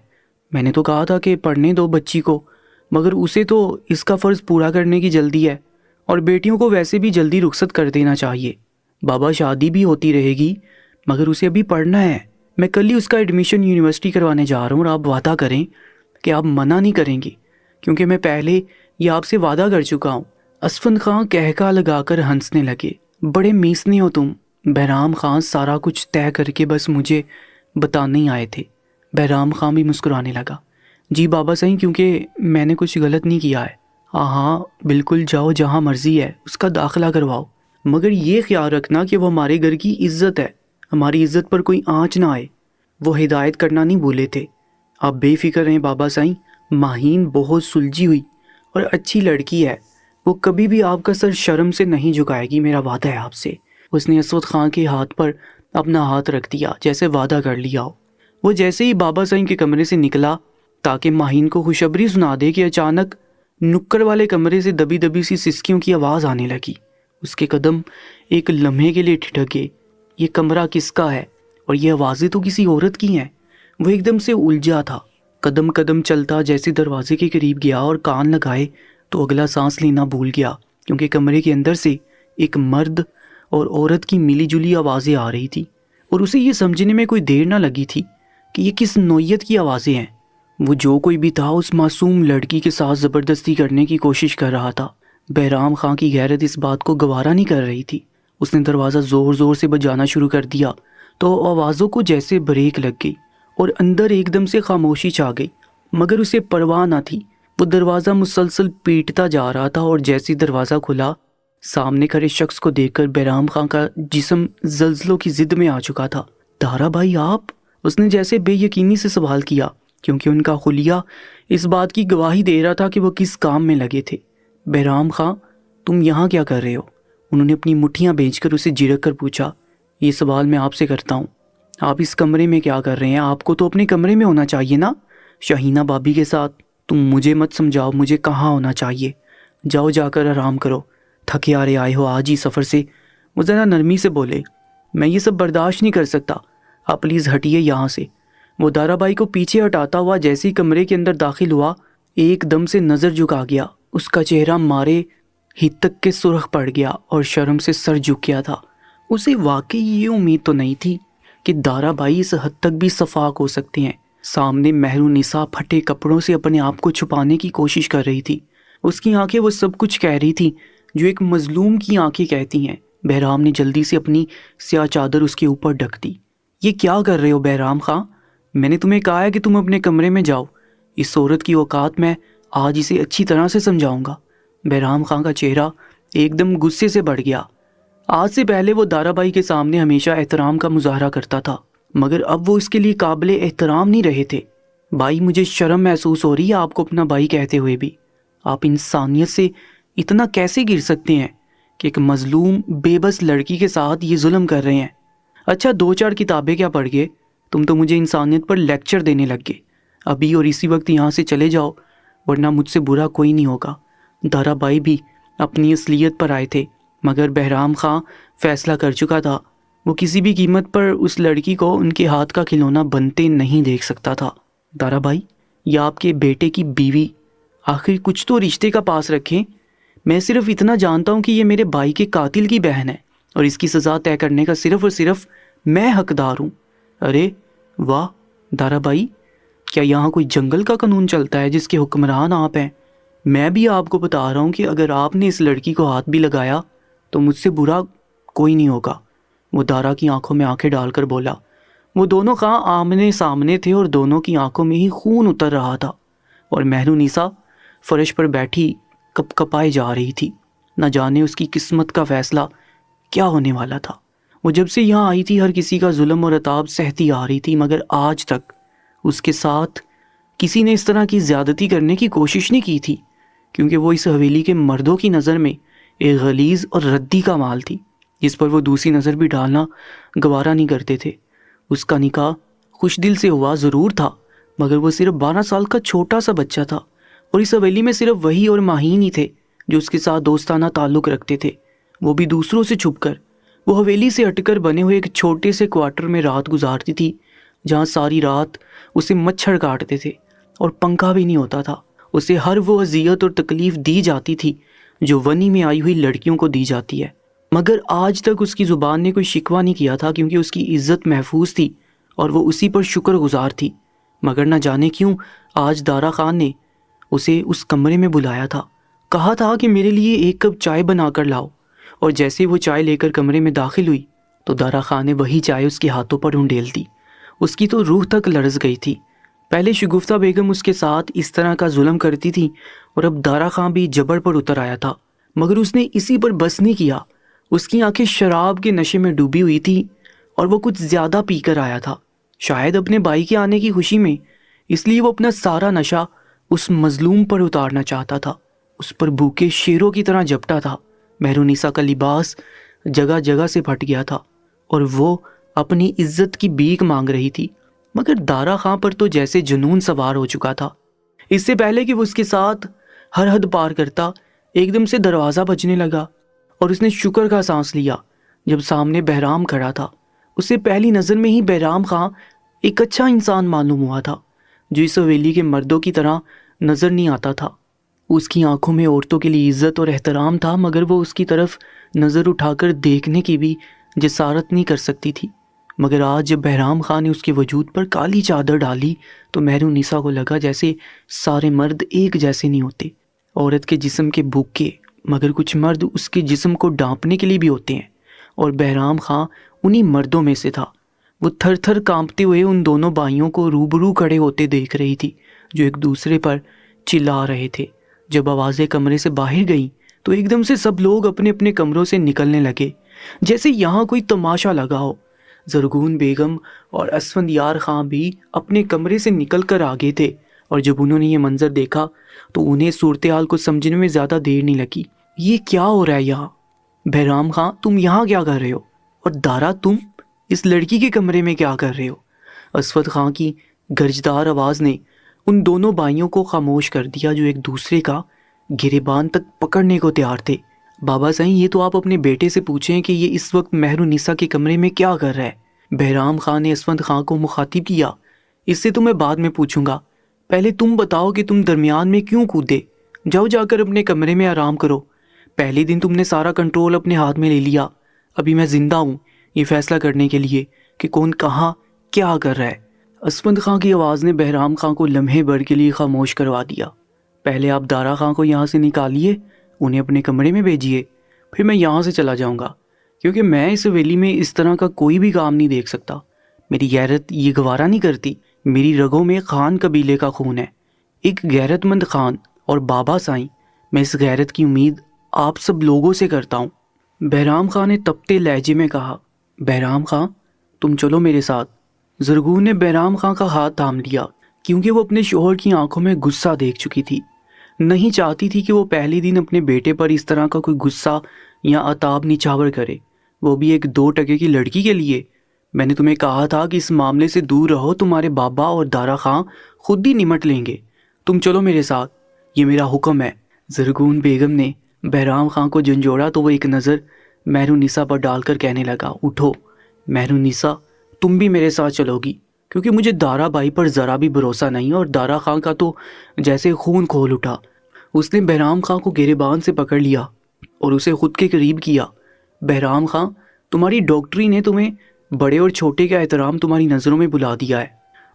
میں نے تو کہا تھا کہ پڑھنے دو بچی کو، مگر اسے تو اس کا فرض پورا کرنے کی جلدی ہے، اور بیٹیوں کو ویسے بھی جلدی رخصت کر دینا چاہیے۔ بابا شادی بھی ہوتی رہے گی، مگر اسے ابھی پڑھنا ہے۔ میں کل ہی اس کا ایڈمیشن یونیورسٹی کروانے جا رہا ہوں، اور آپ وعدہ کریں کہ آپ منع نہیں کریں گے، کیونکہ میں پہلے یہ آپ سے وعدہ کر چکا ہوں۔ اسفند خان کہکا لگا کر ہنسنے لگے۔ بڑے میسنے ہو تم۔ بہرام خان سارا کچھ طے کر کے بس مجھے بتانے ہی آئے تھے۔ بہرام خان بھی مسکرانے لگا۔ جی بابا سائیں، کیونکہ میں نے کچھ غلط نہیں کیا ہے۔ ہاں بالکل، جاؤ جہاں مرضی ہے، اس کا داخلہ کرواؤ، مگر یہ خیال رکھنا کہ وہ ہمارے گھر کی عزت ہے، ہماری عزت پر کوئی آنچ نہ آئے۔ وہ ہدایت کرنا نہیں بھولے تھے۔ آپ بے فکر رہیں بابا سائیں، ماہین بہت سلجھی ہوئی اور اچھی لڑکی ہے، وہ کبھی بھی آپ کا سر شرم سے نہیں جھکائے گی، میرا وعدہ ہے آپ سے۔ اس نے اسود خان کے ہاتھ پر اپنا ہاتھ رکھ دیا جیسے وعدہ کر لیا ہو۔ وہ جیسے ہی بابا سائیں کے کمرے سے نکلا تاکہ ماہین کو خوشخبری سنا دے کہ اچانک نکڑ والے کمرے سے دبی دبی سی سسکیوں کی آواز آنے لگی۔ اس کے قدم ایک لمحے کے لیے ٹھٹک گئے۔ یہ کمرہ کس کا ہے؟ اور یہ آوازیں تو کسی عورت کی ہیں۔ وہ ایک دم سے الجھا تھا، قدم قدم چلتا جیسے دروازے کے قریب گیا اور کان لگائے تو اگلا سانس لینا بھول گیا کیونکہ کمرے کے اندر سے ایک مرد اور عورت کی ملی جلی آوازیں آ رہی تھی، اور اسے یہ سمجھنے میں کوئی دیر نہ لگی تھی کہ یہ کس نوعیت کی آوازیں ہیں۔ وہ جو کوئی بھی تھا اس معصوم لڑکی کے ساتھ زبردستی کرنے کی کوشش کر رہا تھا۔ بہرام خان کی غیرت اس بات کو گوارا نہیں کر رہی تھی۔ اس نے دروازہ زور زور سے بجانا شروع کر دیا تو آوازوں کو جیسے بریک لگ گئی اور اندر ایک دم سے خاموشی چھا گئی، مگر اسے پرواہ نہ تھی۔ وہ دروازہ مسلسل پیٹتا جا رہا تھا، اور جیسے دروازہ کھلا، سامنے کھڑے شخص کو دیکھ کر بہرام خان کا جسم زلزلوں کی ضد میں آ چکا تھا۔ دارا بھائی آپ؟ اس نے جیسے بے یقینی سے سوال کیا، کیونکہ ان کا خلیہ اس بات کی گواہی دے رہا تھا کہ وہ کس کام میں لگے تھے۔ بہرام خان، تم یہاں کیا کر رہے ہو؟ انہوں نے اپنی مٹھیاں بھیج کر اسے جھڑک کر پوچھا۔ یہ سوال میں آپ سے کرتا ہوں، آپ اس کمرے میں کیا کر رہے ہیں؟ آپ کو تو اپنے کمرے میں ہونا چاہیے نا، شہینہ بابی کے ساتھ۔ تم مجھے مت سمجھاؤ مجھے کہاں ہونا چاہیے۔ جاؤ جا کر آرام کرو، تھکے آرے آئے ہو آج ہی سفر سے۔ وہ ذرا نرمی سے بولے، میں یہ سب برداشت نہیں کر سکتا، آپ پلیز ہٹیے یہاں سے۔ وہ دارا بائی کو پیچھے ہٹاتا ہوا جیسے ہی کمرے کے اندر داخل ہوا، ایک دم سے نظر جھکا گیا۔ اس کا چہرہ مارے ہتک کے سرخ پڑ گیا اور شرم سے سر جھک گیا تھا۔ اسے واقعی یہ امید تو نہیں تھی کہ دارا بائی اس حد تک بھی شفاق ہو سکتے ہیں۔ سامنے مہرونسا پھٹے کپڑوں سے اپنے آپ کو چھپانے کی کوشش کر رہی تھی۔ اس کی آنکھیں وہ سب کچھ کہہ رہی تھی جو ایک مظلوم کی آنکھیں کہتی ہیں۔ بہرام نے جلدی سے اپنی سیاہ چادر اس کے اوپر ڈھک دی۔ یہ کیا کر رہے ہو بہرام خان؟ میں نے تمہیں کہا ہے کہ تم اپنے کمرے میں جاؤ۔ اس عورت کی اوقات میں آج اسے اچھی طرح سے سمجھاؤں گا۔ بہرام خان کا چہرہ ایک دم غصے سے بڑھ گیا۔ آج سے پہلے وہ دارا بائی کے سامنے ہمیشہ احترام کا مظاہرہ کرتا تھا، مگر اب وہ اس کے لیے قابل احترام نہیں رہے تھے۔ بھائی، مجھے شرم محسوس ہو رہی ہے آپ کو اپنا بھائی کہتے ہوئے بھی۔ آپ انسانیت سے اتنا کیسے گر سکتے ہیں کہ ایک مظلوم بے بس لڑکی کے ساتھ یہ ظلم کر رہے ہیں؟ اچھا، 2-4 کتابیں کیا پڑھ گئے؟ تم تو مجھے انسانیت پر لیکچر دینے لگ گئے۔ ابھی اور اسی وقت یہاں سے چلے جاؤ، ورنہ مجھ سے برا کوئی نہیں ہوگا۔ دارا بائی بھی اپنی اصلیت پر آئے تھے، مگر بہرام خان فیصلہ کر چکا تھا۔ وہ کسی بھی قیمت پر اس لڑکی کو ان کے ہاتھ کا کھلونا بنتے نہیں دیکھ سکتا تھا۔ دارا بھائی، یہ آپ کے بیٹے کی بیوی، آخر کچھ تو رشتے کا پاس رکھیں۔ میں صرف اتنا جانتا ہوں کہ یہ میرے بھائی کے قاتل کی بہن ہے، اور اس کی سزا طے کرنے کا صرف اور صرف میں حقدار ہوں۔ ارے واہ دارا بھائی، کیا یہاں کوئی جنگل کا قانون چلتا ہے جس کے حکمران آپ ہیں؟ میں بھی آپ کو بتا رہا ہوں کہ اگر آپ نے اس لڑکی کو ہاتھ بھی لگایا تو مجھ سے برا کوئی نہیں ہوگا۔ وہ دارا کی آنکھوں میں آنکھیں ڈال کر بولا۔ وہ دونوں خواہ آمنے سامنے تھے اور دونوں کی آنکھوں میں ہی خون اتر رہا تھا، اور مہرونیسا فرش پر بیٹھی کپ کپائے جا رہی تھی۔ نہ جانے اس کی قسمت کا فیصلہ کیا ہونے والا تھا۔ وہ جب سے یہاں آئی تھی ہر کسی کا ظلم اور عتاب سہتی آ رہی تھی، مگر آج تک اس کے ساتھ کسی نے اس طرح کی زیادتی کرنے کی کوشش نہیں کی تھی، کیونکہ وہ اس حویلی کے مردوں کی نظر میں ایک غلیظ اور ردی کا مال تھی جس پر وہ دوسری نظر بھی ڈالنا گوارا نہیں کرتے تھے۔ اس کا نکاح خوش دل سے ہوا ضرور تھا، مگر وہ صرف 12 سال کا چھوٹا سا بچہ تھا، اور اس حویلی میں صرف وہی اور ماہین ہی تھے جو اس کے ساتھ دوستانہ تعلق رکھتے تھے، وہ بھی دوسروں سے چھپ کر۔ وہ حویلی سے ہٹ کر بنے ہوئے ایک چھوٹے سے کوارٹر میں رات گزارتی تھی، جہاں ساری رات اسے مچھر کاٹتے تھے اور پنکھا بھی نہیں ہوتا تھا۔ اسے ہر وہ اذیت اور تکلیف دی جاتی تھی جو ونی میں آئی ہوئی لڑکیوں کو دی جاتی ہے، مگر آج تک اس کی زبان نے کوئی شکوہ نہیں کیا تھا، کیونکہ اس کی عزت محفوظ تھی اور وہ اسی پر شکر گزار تھی۔ مگر نہ جانے کیوں آج دارا خان نے اسے اس کمرے میں بلایا تھا، کہا تھا کہ میرے لیے 1 کپ چائے بنا کر لاؤ، اور جیسے وہ چائے لے کر کمرے میں داخل ہوئی تو دارا خان نے وہی چائے اس کے ہاتھوں پر ڈھونڈیل دی۔ اس کی تو روح تک لرز گئی تھی۔ پہلے شگفتہ بیگم اس کے ساتھ اس طرح کا ظلم کرتی تھی، اور اب دارا خان بھی جبر پر اتر آیا تھا، مگر اس نے اسی پر بس نہیں کیا۔ اس کی آنکھیں شراب کے نشے میں ڈوبی ہوئی تھی، اور وہ کچھ زیادہ پی کر آیا تھا، شاید اپنے بھائی کے آنے کی خوشی میں۔ اس لیے وہ اپنا سارا نشہ اس مظلوم پر اتارنا چاہتا تھا، اس پر بھوکے شیروں کی طرح جھپٹا تھا۔ مہرونیسا کا لباس جگہ جگہ سے پھٹ گیا تھا، اور وہ اپنی عزت کی بھیک مانگ رہی تھی، مگر دارا خان پر تو جیسے جنون سوار ہو چکا تھا۔ اس سے پہلے کہ وہ اس کے ساتھ ہر حد پار کرتا، ایک دم سے دروازہ بجنے لگا، اور اس نے شکر کا سانس لیا جب سامنے بہرام کھڑا تھا۔ اسے پہلی نظر میں ہی بہرام خان ایک اچھا انسان معلوم ہوا تھا، جو اس حویلی کے مردوں کی طرح نظر نہیں آتا تھا۔ اس کی آنکھوں میں عورتوں کے لیے عزت اور احترام تھا، مگر وہ اس کی طرف نظر اٹھا کر دیکھنے کی بھی جسارت نہیں کر سکتی تھی۔ مگر آج جب بہرام خان نے اس کے وجود پر کالی چادر ڈالی تو مہرالنساء کو لگا جیسے سارے مرد ایک جیسے نہیں ہوتے۔ عورت کے جسم کے بھوکے، مگر کچھ مرد اس کے جسم کو ڈانپنے کے لیے بھی ہوتے ہیں، اور بہرام خان انہی مردوں میں سے تھا۔ وہ تھر تھر کانپتے ہوئے ان دونوں بھائیوں کو روبرو کھڑے ہوتے دیکھ رہی تھی، جو ایک دوسرے پر چلا رہے تھے۔ جب آوازیں کمرے سے باہر گئیں تو ایک دم سے سب لوگ اپنے اپنے کمروں سے نکلنے لگے، جیسے یہاں کوئی تماشا لگا ہو۔ زرغون بیگم اور اسفندیار خان بھی اپنے کمرے سے نکل کر آگے تھے، اور جب انہوں نے یہ منظر دیکھا تو انہیں صورتحال کو سمجھنے میں زیادہ دیر نہیں لگی۔ یہ کیا ہو رہا ہے یہاں؟ بہرام خان تم یہاں کیا کر رہے ہو؟ اور دارا تم اس لڑکی کے کمرے میں کیا کر رہے ہو؟ اسود خان کی گرجدار آواز نے ان دونوں بھائیوں کو خاموش کر دیا، جو ایک دوسرے کا گریبان تک پکڑنے کو تیار تھے۔ بابا صاحب یہ تو آپ اپنے بیٹے سے پوچھیں کہ یہ اس وقت مہرالنساء کے کمرے میں کیا کر رہا ہے۔ بہرام خان نے اسفند خان کو مخاطب کیا، اس سے تو میں بعد میں پوچھوں گا، پہلے تم بتاؤ کہ تم درمیان میں کیوں کودے؟ جاؤ جا کر اپنے کمرے میں آرام کرو۔ پہلے دن تم نے سارا کنٹرول اپنے ہاتھ میں لے لیا، ابھی میں زندہ ہوں یہ فیصلہ کرنے کے لیے کہ کون کہاں کیا کر رہا ہے۔ اسفند خان کی آواز نے بہرام خان کو لمحے بھر کے لیے خاموش کروا دیا۔ پہلے آپ دارا خان کو یہاں سے نکالیے، انہیں اپنے کمرے میں بھیجیے، پھر میں یہاں سے چلا جاؤں گا، کیونکہ میں اس حویلی میں اس طرح کا کوئی بھی کام نہیں دیکھ سکتا۔ میری غیرت یہ گوارا نہیں کرتی، میری رگوں میں خان قبیلے کا خون ہے، ایک غیرت مند خان، اور بابا سائیں میں اس غیرت کی امید آپ سب لوگوں سے کرتا ہوں۔ بہرام خان نے تپتے لہجے میں کہا۔ بہرام خان تم چلو میرے ساتھ۔ زرغون نے بہرام خان کا ہاتھ تھام لیا، کیونکہ وہ اپنے شوہر کی آنکھوں میں غصہ دیکھ چکی تھی۔ نہیں چاہتی تھی کہ وہ پہلے دن اپنے بیٹے پر اس طرح کا کوئی غصہ یا عتاب نچھاور کرے، وہ بھی ایک 2 ٹکے کی لڑکی کے لیے۔ میں نے تمہیں کہا تھا کہ اس معاملے سے دور رہو، تمہارے بابا اور دارا خان خود ہی نمٹ لیں گے۔ تم چلو میرے ساتھ، یہ میرا حکم ہے۔ زرغون بیگم نے بہرام خان کو جھنجھوڑا تو وہ ایک نظر مہرالنساء پر ڈال کر کہنے لگا، اٹھو مہرالنساء، تم بھی میرے ساتھ چلو گی، کیونکہ مجھے دارا بھائی پر ذرا بھی بھروسہ نہیں، اور دارا خان کا تو جیسے خون کھول اٹھا۔ اس نے بہرام خان کو گریبان سے پکڑ لیا اور اسے خود کے قریب کیا۔ بہرام خان تمہاری ڈاکٹری نے تمہیں بڑے اور چھوٹے کا احترام تمہاری نظروں میں بلا دیا ہے،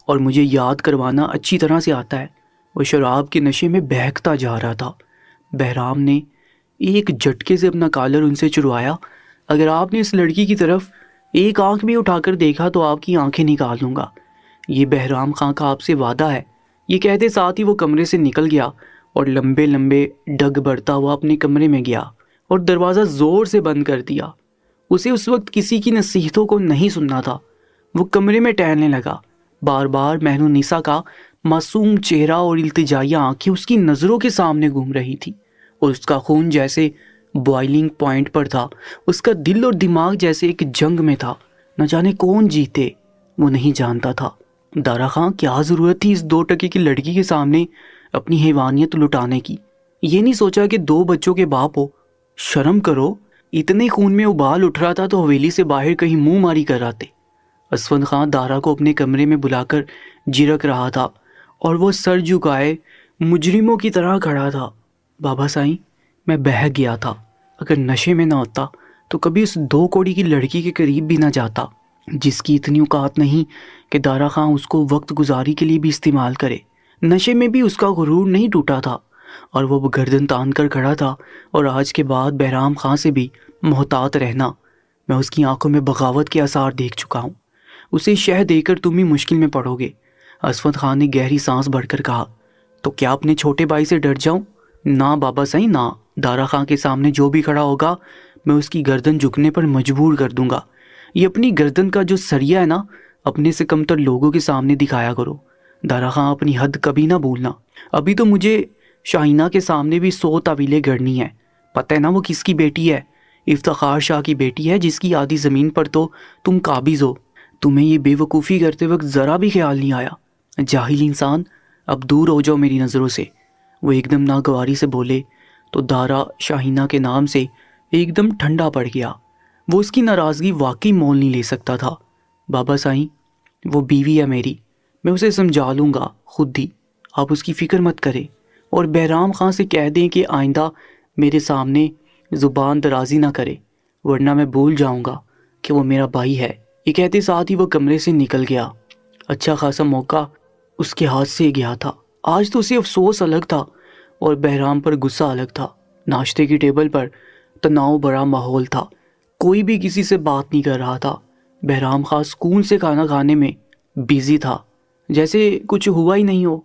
اور مجھے یاد کروانا اچھی طرح سے آتا ہے۔ وہ شراب کے نشے میں بہکتا جا رہا تھا۔ بہرام نے ایک جھٹکے سے اپنا کالر ان سے چروایا۔ اگر آپ نے اس لڑکی کی طرف ایک آنکھ بھی اٹھا کر دیکھا تو آپ کی آنکھیں نکال دوں گا، یہ بہرام خان کا آپ سے وعدہ ہے۔ یہ کہتے ساتھ ہی وہ کمرے سے نکل گیا اور لمبے لمبے ڈگ بڑھتا ہوا اپنے کمرے میں گیا اور دروازہ زور سے بند کر دیا۔ اسے اس وقت کسی کی نصیحتوں کو نہیں سننا تھا۔ وہ کمرے میں ٹہلنے لگا، بار بار مہرالنساء کا معصوم چہرہ اور التجائیہ آنکھیں اس کی نظروں کے سامنے گھوم رہی تھی، اور اس کا خون جیسے بوائلنگ پوائنٹ پر تھا، اس کا دل اور دماغ جیسے ایک جنگ میں تھا۔ نہ جانے کون جیتے وہ نہیں جانتا تھا۔ دارا خان کیا ضرورت تھی اس 2 ٹکے کی لڑکی کے سامنے اپنی حیوانیت لٹانے کی؟ یہ نہیں سوچا کہ 2 بچوں کے باپ ہو؟ شرم کرو، اتنے خون میں ابال اٹھ رہا تھا تو حویلی سے باہر کہیں منہ ماری کر آتے۔ اسفند خان دارا کو اپنے کمرے میں بلا کر جھڑک رہا تھا، اور وہ سر جھکائے مجرموں کی طرح کھڑا تھا۔ بابا سائیں میں بہک گیا تھا، اگر نشے میں نہ ہوتا تو کبھی اس 2 کوڑی کی لڑکی کے قریب بھی نہ جاتا، جس کی اتنی اوقات نہیں کہ دارا خان اس کو وقت گزاری کے لیے بھی استعمال کرے۔ نشے میں بھی اس کا غرور نہیں ٹوٹا تھا، اور وہ گردن تان کر کھڑا تھا، اور آج کے بعد بہرام خان سے بھی محتاط رہنا۔ میں اس کی آنکھوں میں بغاوت کے آثار دیکھ چکا ہوں، اسے شہ دے کر تم بھی مشکل میں پڑو گے۔ اسفند خان نے گہری سانس بھر کر کہا، تو کیا اپنے چھوٹے بھائی سے ڈر جاؤں؟ نہ بابا سائیں نہ، دارا خان کے سامنے جو بھی کھڑا ہوگا میں اس کی گردن جھکنے پر مجبور کر دوں گا۔ یہ اپنی گردن کا جو سریا ہے نا، اپنے سے کمتر لوگوں کے سامنے دکھایا کرو۔ دارا خان اپنی حد کبھی نہ بھولنا۔ ابھی تو مجھے شاہینہ کے سامنے بھی 100 تعویلیں گڑنی ہیں۔ پتہ ہے نا وہ کس کی بیٹی ہے؟ افتخار شاہ کی بیٹی ہے، جس کی آدھی زمین پر تو تم قابض ہو۔ تمہیں یہ بے وقوفی کرتے وقت ذرا بھی خیال نہیں آیا؟ جاہل انسان، اب دور ہو جاؤ میری نظروں سے۔ وہ ایک دم ناگواری سے بولے تو دارا شاہینہ کے نام سے ایک دم ٹھنڈا پڑ گیا۔ وہ اس کی ناراضگی واقعی مول نہیں لے سکتا تھا۔ بابا سائیں وہ بیوی ہے میری، میں اسے سمجھا لوں گا خود ہی، آپ اس کی فکر مت کریں۔ اور بہرام خان سے کہہ دیں کہ آئندہ میرے سامنے زبان درازی نہ کرے، ورنہ میں بھول جاؤں گا کہ وہ میرا بھائی ہے۔ یہ کہتے ساتھ ہی وہ کمرے سے نکل گیا۔ اچھا خاصا موقع اس کے ہاتھ سے گیا تھا۔ آج تو اسے افسوس الگ تھا اور بہرام پر غصہ الگ تھا۔ ناشتے کی ٹیبل پر تناؤ بڑا ماحول تھا، کوئی بھی کسی سے بات نہیں کر رہا تھا۔ بہرام خان سکون سے کھانا کھانے میں بیزی تھا، جیسے کچھ ہوا ہی نہیں ہو۔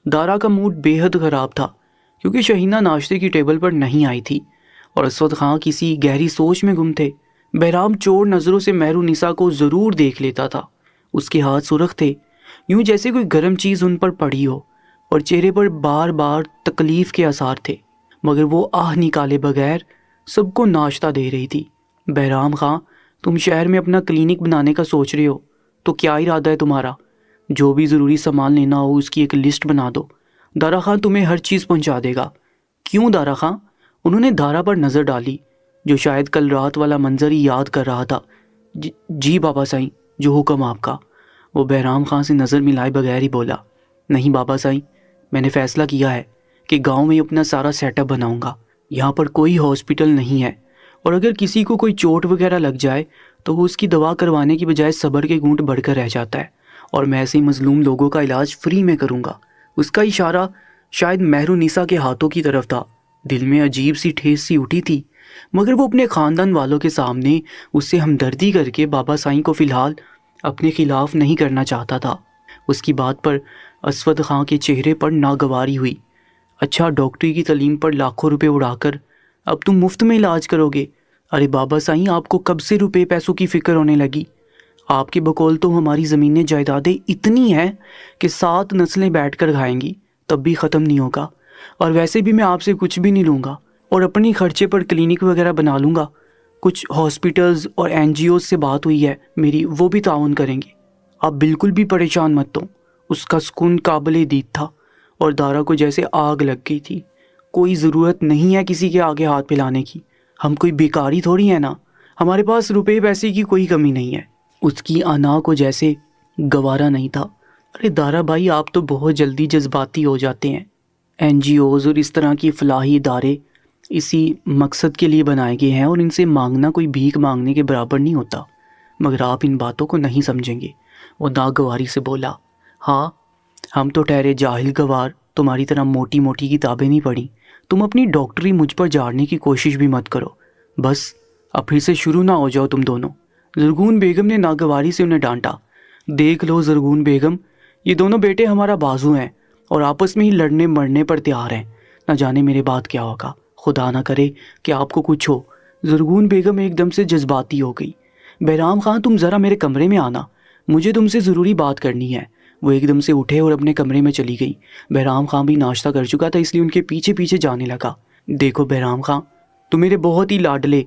دارا کا موڈ بے حد خراب تھا کیونکہ شہینہ ناشتے کی ٹیبل پر نہیں آئی تھی اور اسود خان کسی گہری سوچ میں گم تھے۔ بہرام چور نظروں سے مہرونیسا کو ضرور دیکھ لیتا تھا۔ اس کے ہاتھ سرخ تھے، یوں جیسے کوئی گرم چیز ان پر پڑی ہو، اور چہرے پر بار بار تکلیف کے آثار تھے، مگر وہ آہ نکالے بغیر سب کو ناشتہ دے رہی تھی۔ بہرام خان، تم شہر میں اپنا کلینک بنانے کا سوچ رہے ہو تو کیا ارادہ ہے تمہارا؟ جو بھی ضروری سامان لینا ہو اس کی ایک لسٹ بنا دو، دارا خان تمہیں ہر چیز پہنچا دے گا۔ کیوں دارا خان؟ انہوں نے دارا پر نظر ڈالی جو شاید کل رات والا منظر ہی یاد کر رہا تھا۔ جی بابا سائیں، جو حکم آپ کا۔ وہ بہرام خان سے نظر ملائے بغیر ہی بولا، نہیں بابا سائیں، میں نے فیصلہ کیا ہے کہ گاؤں میں اپنا سارا سیٹ اپ بناؤں گا۔ یہاں پر کوئی ہاسپٹل نہیں ہے، اور اگر کسی کو کوئی چوٹ وغیرہ لگ جائے تو وہ اس کی دوا کروانے کی بجائے صبر کے گھونٹ بڑھ کر رہ جاتا ہے، اور میں ایسے مظلوم لوگوں کا علاج فری میں کروں گا۔ اس کا اشارہ شاید مہرونیسا کے ہاتھوں کی طرف تھا۔ دل میں عجیب سی ٹھیس سی اٹھی تھی، مگر وہ اپنے خاندان والوں کے سامنے اس سے ہمدردی کر کے بابا سائیں کو فی الحال اپنے خلاف نہیں کرنا چاہتا تھا۔ اس کی بات پر اسود خان کے چہرے پر ناگواری ہوئی۔ اچھا، ڈاکٹری کی تعلیم پر لاکھوں روپے اڑا کر اب تم مفت میں علاج کرو گے؟ ارے بابا سائیں، آپ کو کب سے روپے پیسوں کی فکر ہونے لگی؟ آپ کے بقول تو ہماری زمینیں جائیدادیں اتنی ہیں کہ 7 نسلیں بیٹھ کر کھائیں گی تب بھی ختم نہیں ہوگا، اور ویسے بھی میں آپ سے کچھ بھی نہیں لوں گا، اور اپنی خرچے پر کلینک وغیرہ بنا لوں گا۔ کچھ ہاسپٹلز اور NGOز سے بات ہوئی ہے میری، وہ بھی تعاون کریں گے۔ آپ بالکل بھی پریشان مت ہو۔ اس کا سکون قابل دید تھا اور دارا کو جیسے آگ لگ گئی تھی۔ کوئی ضرورت نہیں ہے کسی کے آگے ہاتھ پھیلانے کی، ہم کوئی بیکاری تھوڑی ہیں نا، ہمارے پاس روپے پیسے کی کوئی کمی نہیں ہے۔ اس کی انا کو جیسے گوارا نہیں تھا۔ ارے دارا بھائی، آپ تو بہت جلدی جذباتی ہو جاتے ہیں۔ NGOز اور اس طرح کی فلاحی ادارے اسی مقصد کے لیے بنائے گئے ہیں، اور ان سے مانگنا کوئی بھیک مانگنے کے برابر نہیں ہوتا، مگر آپ ان باتوں کو نہیں سمجھیں گے۔ وہ ناگواری سے بولا، ہاں ہم تو ٹھہرے جاہل گوار، تمہاری طرح موٹی موٹی کتابیں نہیں پڑھی۔ تم اپنی ڈاکٹری مجھ پر جاڑنے کی کوشش بھی مت کرو، بس اب پھر سے شروع نہ ہو جاؤ تم دونوں۔ زرغون بیگم نے ناگواری سے انہیں ڈانٹا۔ دیکھ لو زرغون بیگم، یہ دونوں بیٹے ہمارا بازو ہیں اور آپس میں ہی لڑنے مرنے پر تیار ہیں، نہ جانے میرے بعد کیا ہوگا، خدا نہ کرے کہ آپ کو کچھ ہو۔ زرغون بیگم ایک دم سے جذباتی ہو گئی۔ بہرام خان، تم ذرا میرے کمرے میں آنا، مجھے تم سے ضروری بات کرنی ہے۔ وہ ایک دم سے اٹھے اور اپنے کمرے میں چلی گئی۔ بہرام خان بھی ناشتہ کر چکا تھا، اس لیے ان کے پیچھے پیچھے جانے لگا۔ دیکھو بہرام خان، تم میرے بہت ہی لاڈلے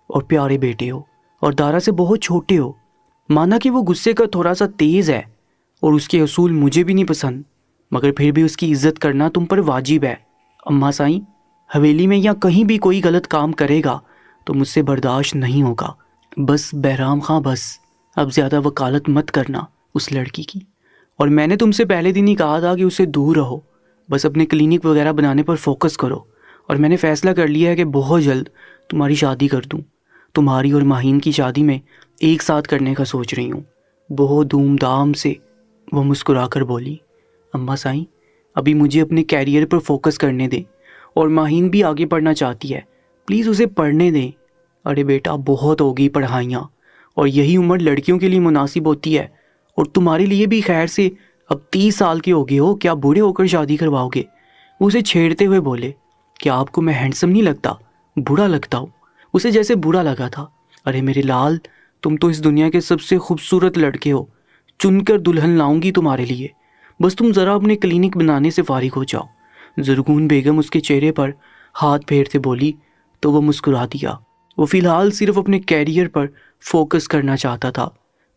اور پیارے بیٹے ہو، اور دارا سے بہت چھوٹے ہو۔ مانا کہ وہ غصے کا تھوڑا سا تیز ہے اور اس کے اصول مجھے بھی نہیں پسند، مگر پھر بھی اس کی عزت کرنا تم پر واجب ہے۔ اماں سائیں، حویلی میں یا کہیں بھی کوئی غلط کام کرے گا تو مجھ سے برداشت نہیں ہوگا۔ بس بہرام خان، بس اب زیادہ وکالت مت کرنا اس لڑکی کی، اور میں نے تم سے پہلے دن ہی کہا تھا کہ اسے دور رہو، بس اپنے کلینک وغیرہ بنانے پر فوکس کرو۔ اور میں نے فیصلہ کر لیا ہے کہ بہت جلد تمہاری شادی کر دوں، تمہاری اور ماہین کی شادی میں ایک ساتھ کرنے کا سوچ رہی ہوں، بہت دھوم دھام سے۔ وہ مسکرا کر بولی، اماں سائیں، ابھی مجھے اپنے کیریئر پر فوکس کرنے دیں، اور ماہین بھی آگے پڑھنا چاہتی ہے، پلیز اسے پڑھنے دیں۔ ارے بیٹا، بہت ہوگی پڑھائیاں، اور یہی عمر لڑکیوں کے لیے مناسب ہوتی ہے، اور تمہارے لیے بھی خیر سے اب 30 سال کے ہو گئے ہو، کیا بوڑھے ہو کر شادی کرواؤ گے؟ اسے چھیڑتے ہوئے بولے، کیا آپ کو میں ہینڈسم نہیں لگتا؟ برا لگتا ہوں؟ اسے جیسے برا لگا تھا۔ ارے میرے لال، تم تو اس دنیا کے سب سے خوبصورت لڑکے ہو، چن کر دلہن لاؤں گی تمہارے لیے، بس تم ذرا اپنے کلینک بنانے سے فارغ ہو جاؤ۔ زرغون بیگم اس کے چہرے پر ہاتھ پھیرتے بولی تو وہ مسکرا دیا۔ وہ فی الحال صرف اپنے کیریئر پر فوکس کرنا چاہتا تھا۔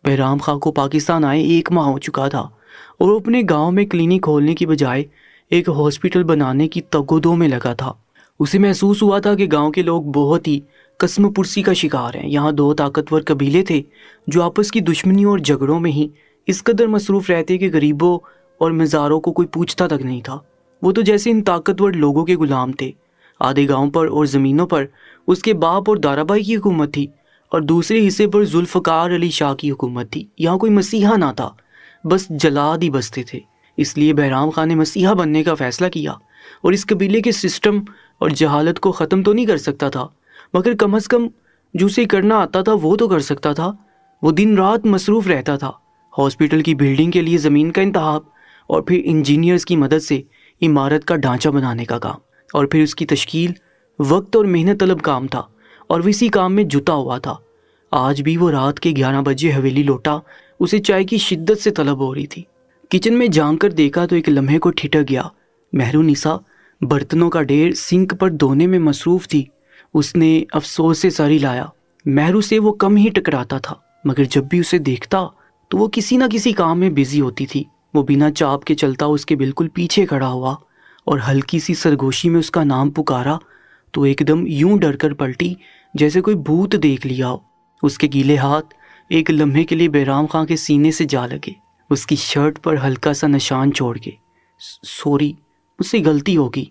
بہرام خان کو پاکستان آئے 1 ماہ ہو چکا تھا، اور وہ اپنے گاؤں میں کلینک کھولنے کی بجائے ایک ہاسپٹل بنانے کی تگ و دو میں لگا تھا۔ اسے محسوس ہوا تھا کہ گاؤں کے لوگ بہت ہی قسم پرسی کا شکار ہیں۔ یہاں 2 طاقتور قبیلے تھے جو آپس کی دشمنیوں اور جھگڑوں میں ہی اس قدر مصروف رہتے کہ غریبوں اور مزاروں کو کوئی پوچھتا تک نہیں تھا۔ وہ تو جیسے ان طاقتور لوگوں کے غلام تھے۔ آدھے گاؤں پر اور زمینوں پر اس کے باپ اور دارا بھائی کی حکومت تھی، اور دوسرے حصے پر ذوالفقار علی شاہ کی حکومت تھی۔ یہاں کوئی مسیحا نہ تھا، بس جلاد ہی بستے تھے۔ اس لیے بہرام خان نے مسیحا بننے کا فیصلہ کیا، اور اس قبیلے کے سسٹم اور جہالت کو ختم تو نہیں کر سکتا تھا، مگر کم از کم جو اسے کرنا آتا تھا وہ تو کر سکتا تھا۔ وہ دن رات مصروف رہتا تھا، ہاسپٹل کی بلڈنگ کے لیے زمین کا انتخاب، اور پھر انجینئرز کی مدد سے عمارت کا ڈھانچہ بنانے کا کام، اور پھر اس کی تشکیل وقت اور محنت طلب کام تھا، اور وہ اسی کام میں جتا ہوا تھا۔ آج بھی وہ رات کے 11 بجے حویلی لوٹا، اسے چائے کی شدت سے طلب ہو رہی تھی۔ کچن میں جھانک کر دیکھا تو ایک لمحے کو ٹھٹک گیا۔ مہرونیسا برتنوں کا ڈھیر سنک پر دھونے میں مصروف تھی۔ اس نے افسوس سے سر ہلایا۔ مہرو سے وہ کم ہی ٹکراتا تھا، مگر جب بھی اسے دیکھتا تو وہ کسی نہ کسی کام میں بزی ہوتی تھی۔ وہ بنا چاپ کے چلتا اس کے بالکل پیچھے کھڑا ہوا، اور ہلکی سی سرگوشی میں اس کا نام پکارا تو ایک دم یوں ڈر کر پلٹی جیسے کوئی بھوت دیکھ لیا ہو۔ اس کے گیلے ہاتھ ایک لمحے کے لیے بہرام خان کے سینے سے جا لگے، اس کی شرٹ پر ہلکا سا نشان چھوڑ کے۔ سوری، مجھ سے غلطی ہوگی،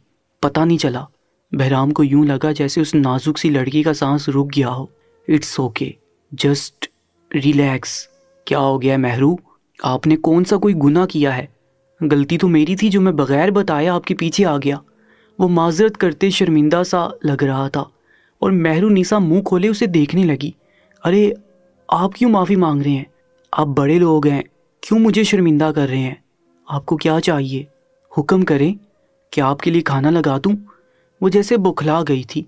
پتہ نہیں چلا۔ بہرام کو یوں لگا جیسے اس نازک سی لڑکی کا سانس رک گیا ہو۔ It's okay, just relax. کیا ہو گیا مہرو؟ آپ نے کون سا کوئی گناہ کیا ہے؟ غلطی تو میری تھی جو میں بغیر بتایا آپ کے پیچھے آ گیا۔ وہ معذرت کرتے شرمندہ سا لگ رہا تھا، اور مہرونیسا منہ کھولے اسے دیکھنے لگی۔ ارے آپ کیوں معافی مانگ رہے ہیں؟ آپ بڑے لوگ ہیں، کیوں مجھے شرمندہ کر رہے ہیں؟ آپ کو کیا چاہیے؟ حکم کریں کہ آپ کے لیے کھانا لگا دوں؟ وہ جیسے بکھلا گئی تھی،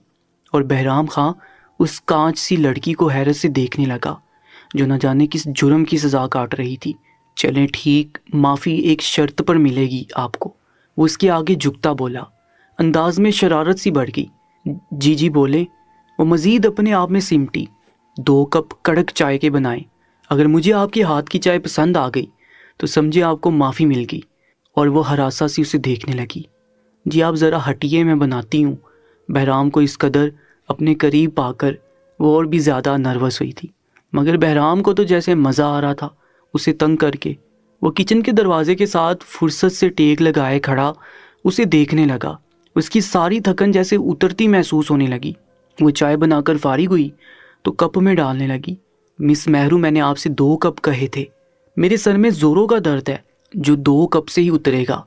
اور بہرام خان اس کانچ سی لڑکی کو حیرت سے دیکھنے لگا جو نہ جانے کس جرم کی سزا کاٹ رہی تھی۔ چلیں ٹھیک، معافی ایک شرط پر ملے گی آپ کو، وہ اس کے آگے جھکتا بولا۔ انداز میں شرارت سی بڑھ گئی۔ جی بولے۔ وہ مزید اپنے آپ میں سمٹی۔ 2 کپ کڑک چائے کے بنائیں۔ اگر مجھے آپ کے ہاتھ کی چائے پسند آ گئی تو سمجھے آپ کو معافی مل گئی۔ اور وہ ہراساں سی اسے دیکھنے لگی۔ جی آپ ذرا ہٹیے، میں بناتی ہوں۔ بہرام کو اس قدر اپنے قریب پا کر وہ اور بھی زیادہ نروس ہوئی تھی، مگر بہرام کو تو جیسے مزہ آ رہا تھا اسے تنگ کر کے۔ وہ کچن کے دروازے کے ساتھ فرصت سے ٹیک لگائے کھڑا اسے دیکھنے لگا۔ اس کی ساری تھکن جیسے اترتی محسوس ہونے لگی۔ وہ چائے بنا کر فارغ ہوئی تو کپ میں ڈالنے لگی۔ مس مہرو، میں نے آپ سے 2 کپ کہے تھے۔ میرے سر میں زوروں کا درد ہے جو 2 کپ سے ہی اترے گا۔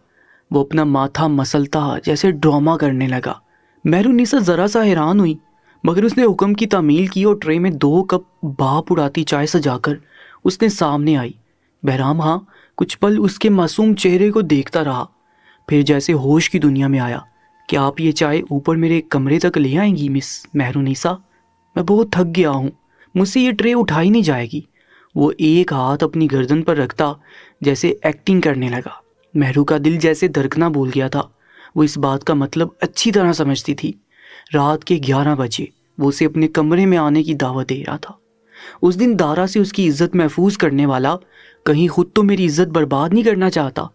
وہ اپنا ماتھا مسلتا جیسے ڈرامہ کرنے لگا۔ مہرونیسا ذرا سا حیران ہوئی، مگر اس نے حکم کی تعمیل کی اور ٹرے میں 2 کپ بھاپ اڑاتی چائے سجا کر اس نے سامنے آئی۔ بہرام ہاں کچھ پل اس کے معصوم چہرے کو دیکھتا رہا، پھر جیسے ہوش کی دنیا میں آیا۔ کیا آپ یہ چائے اوپر میرے کمرے تک لے آئیں گی مس مہرونیسا؟ میں بہت تھک گیا ہوں، مجھ سے یہ ٹرے اٹھائی نہیں جائے گی۔ وہ ایک ہاتھ اپنی گردن پر رکھتا جیسے ایکٹنگ کرنے لگا۔ مہرو کا دل جیسے دھڑکنا بھول گیا تھا۔ وہ اس بات کا مطلب اچھی طرح سمجھتی تھی۔ رات کے 11 بجے وہ اسے اپنے کمرے میں آنے کی دعوت دے رہا تھا۔ اس دن دارا سے اس کی عزت محفوظ کرنے والا کہیں خود تو میری عزت برباد نہیں کرنا چاہتا۔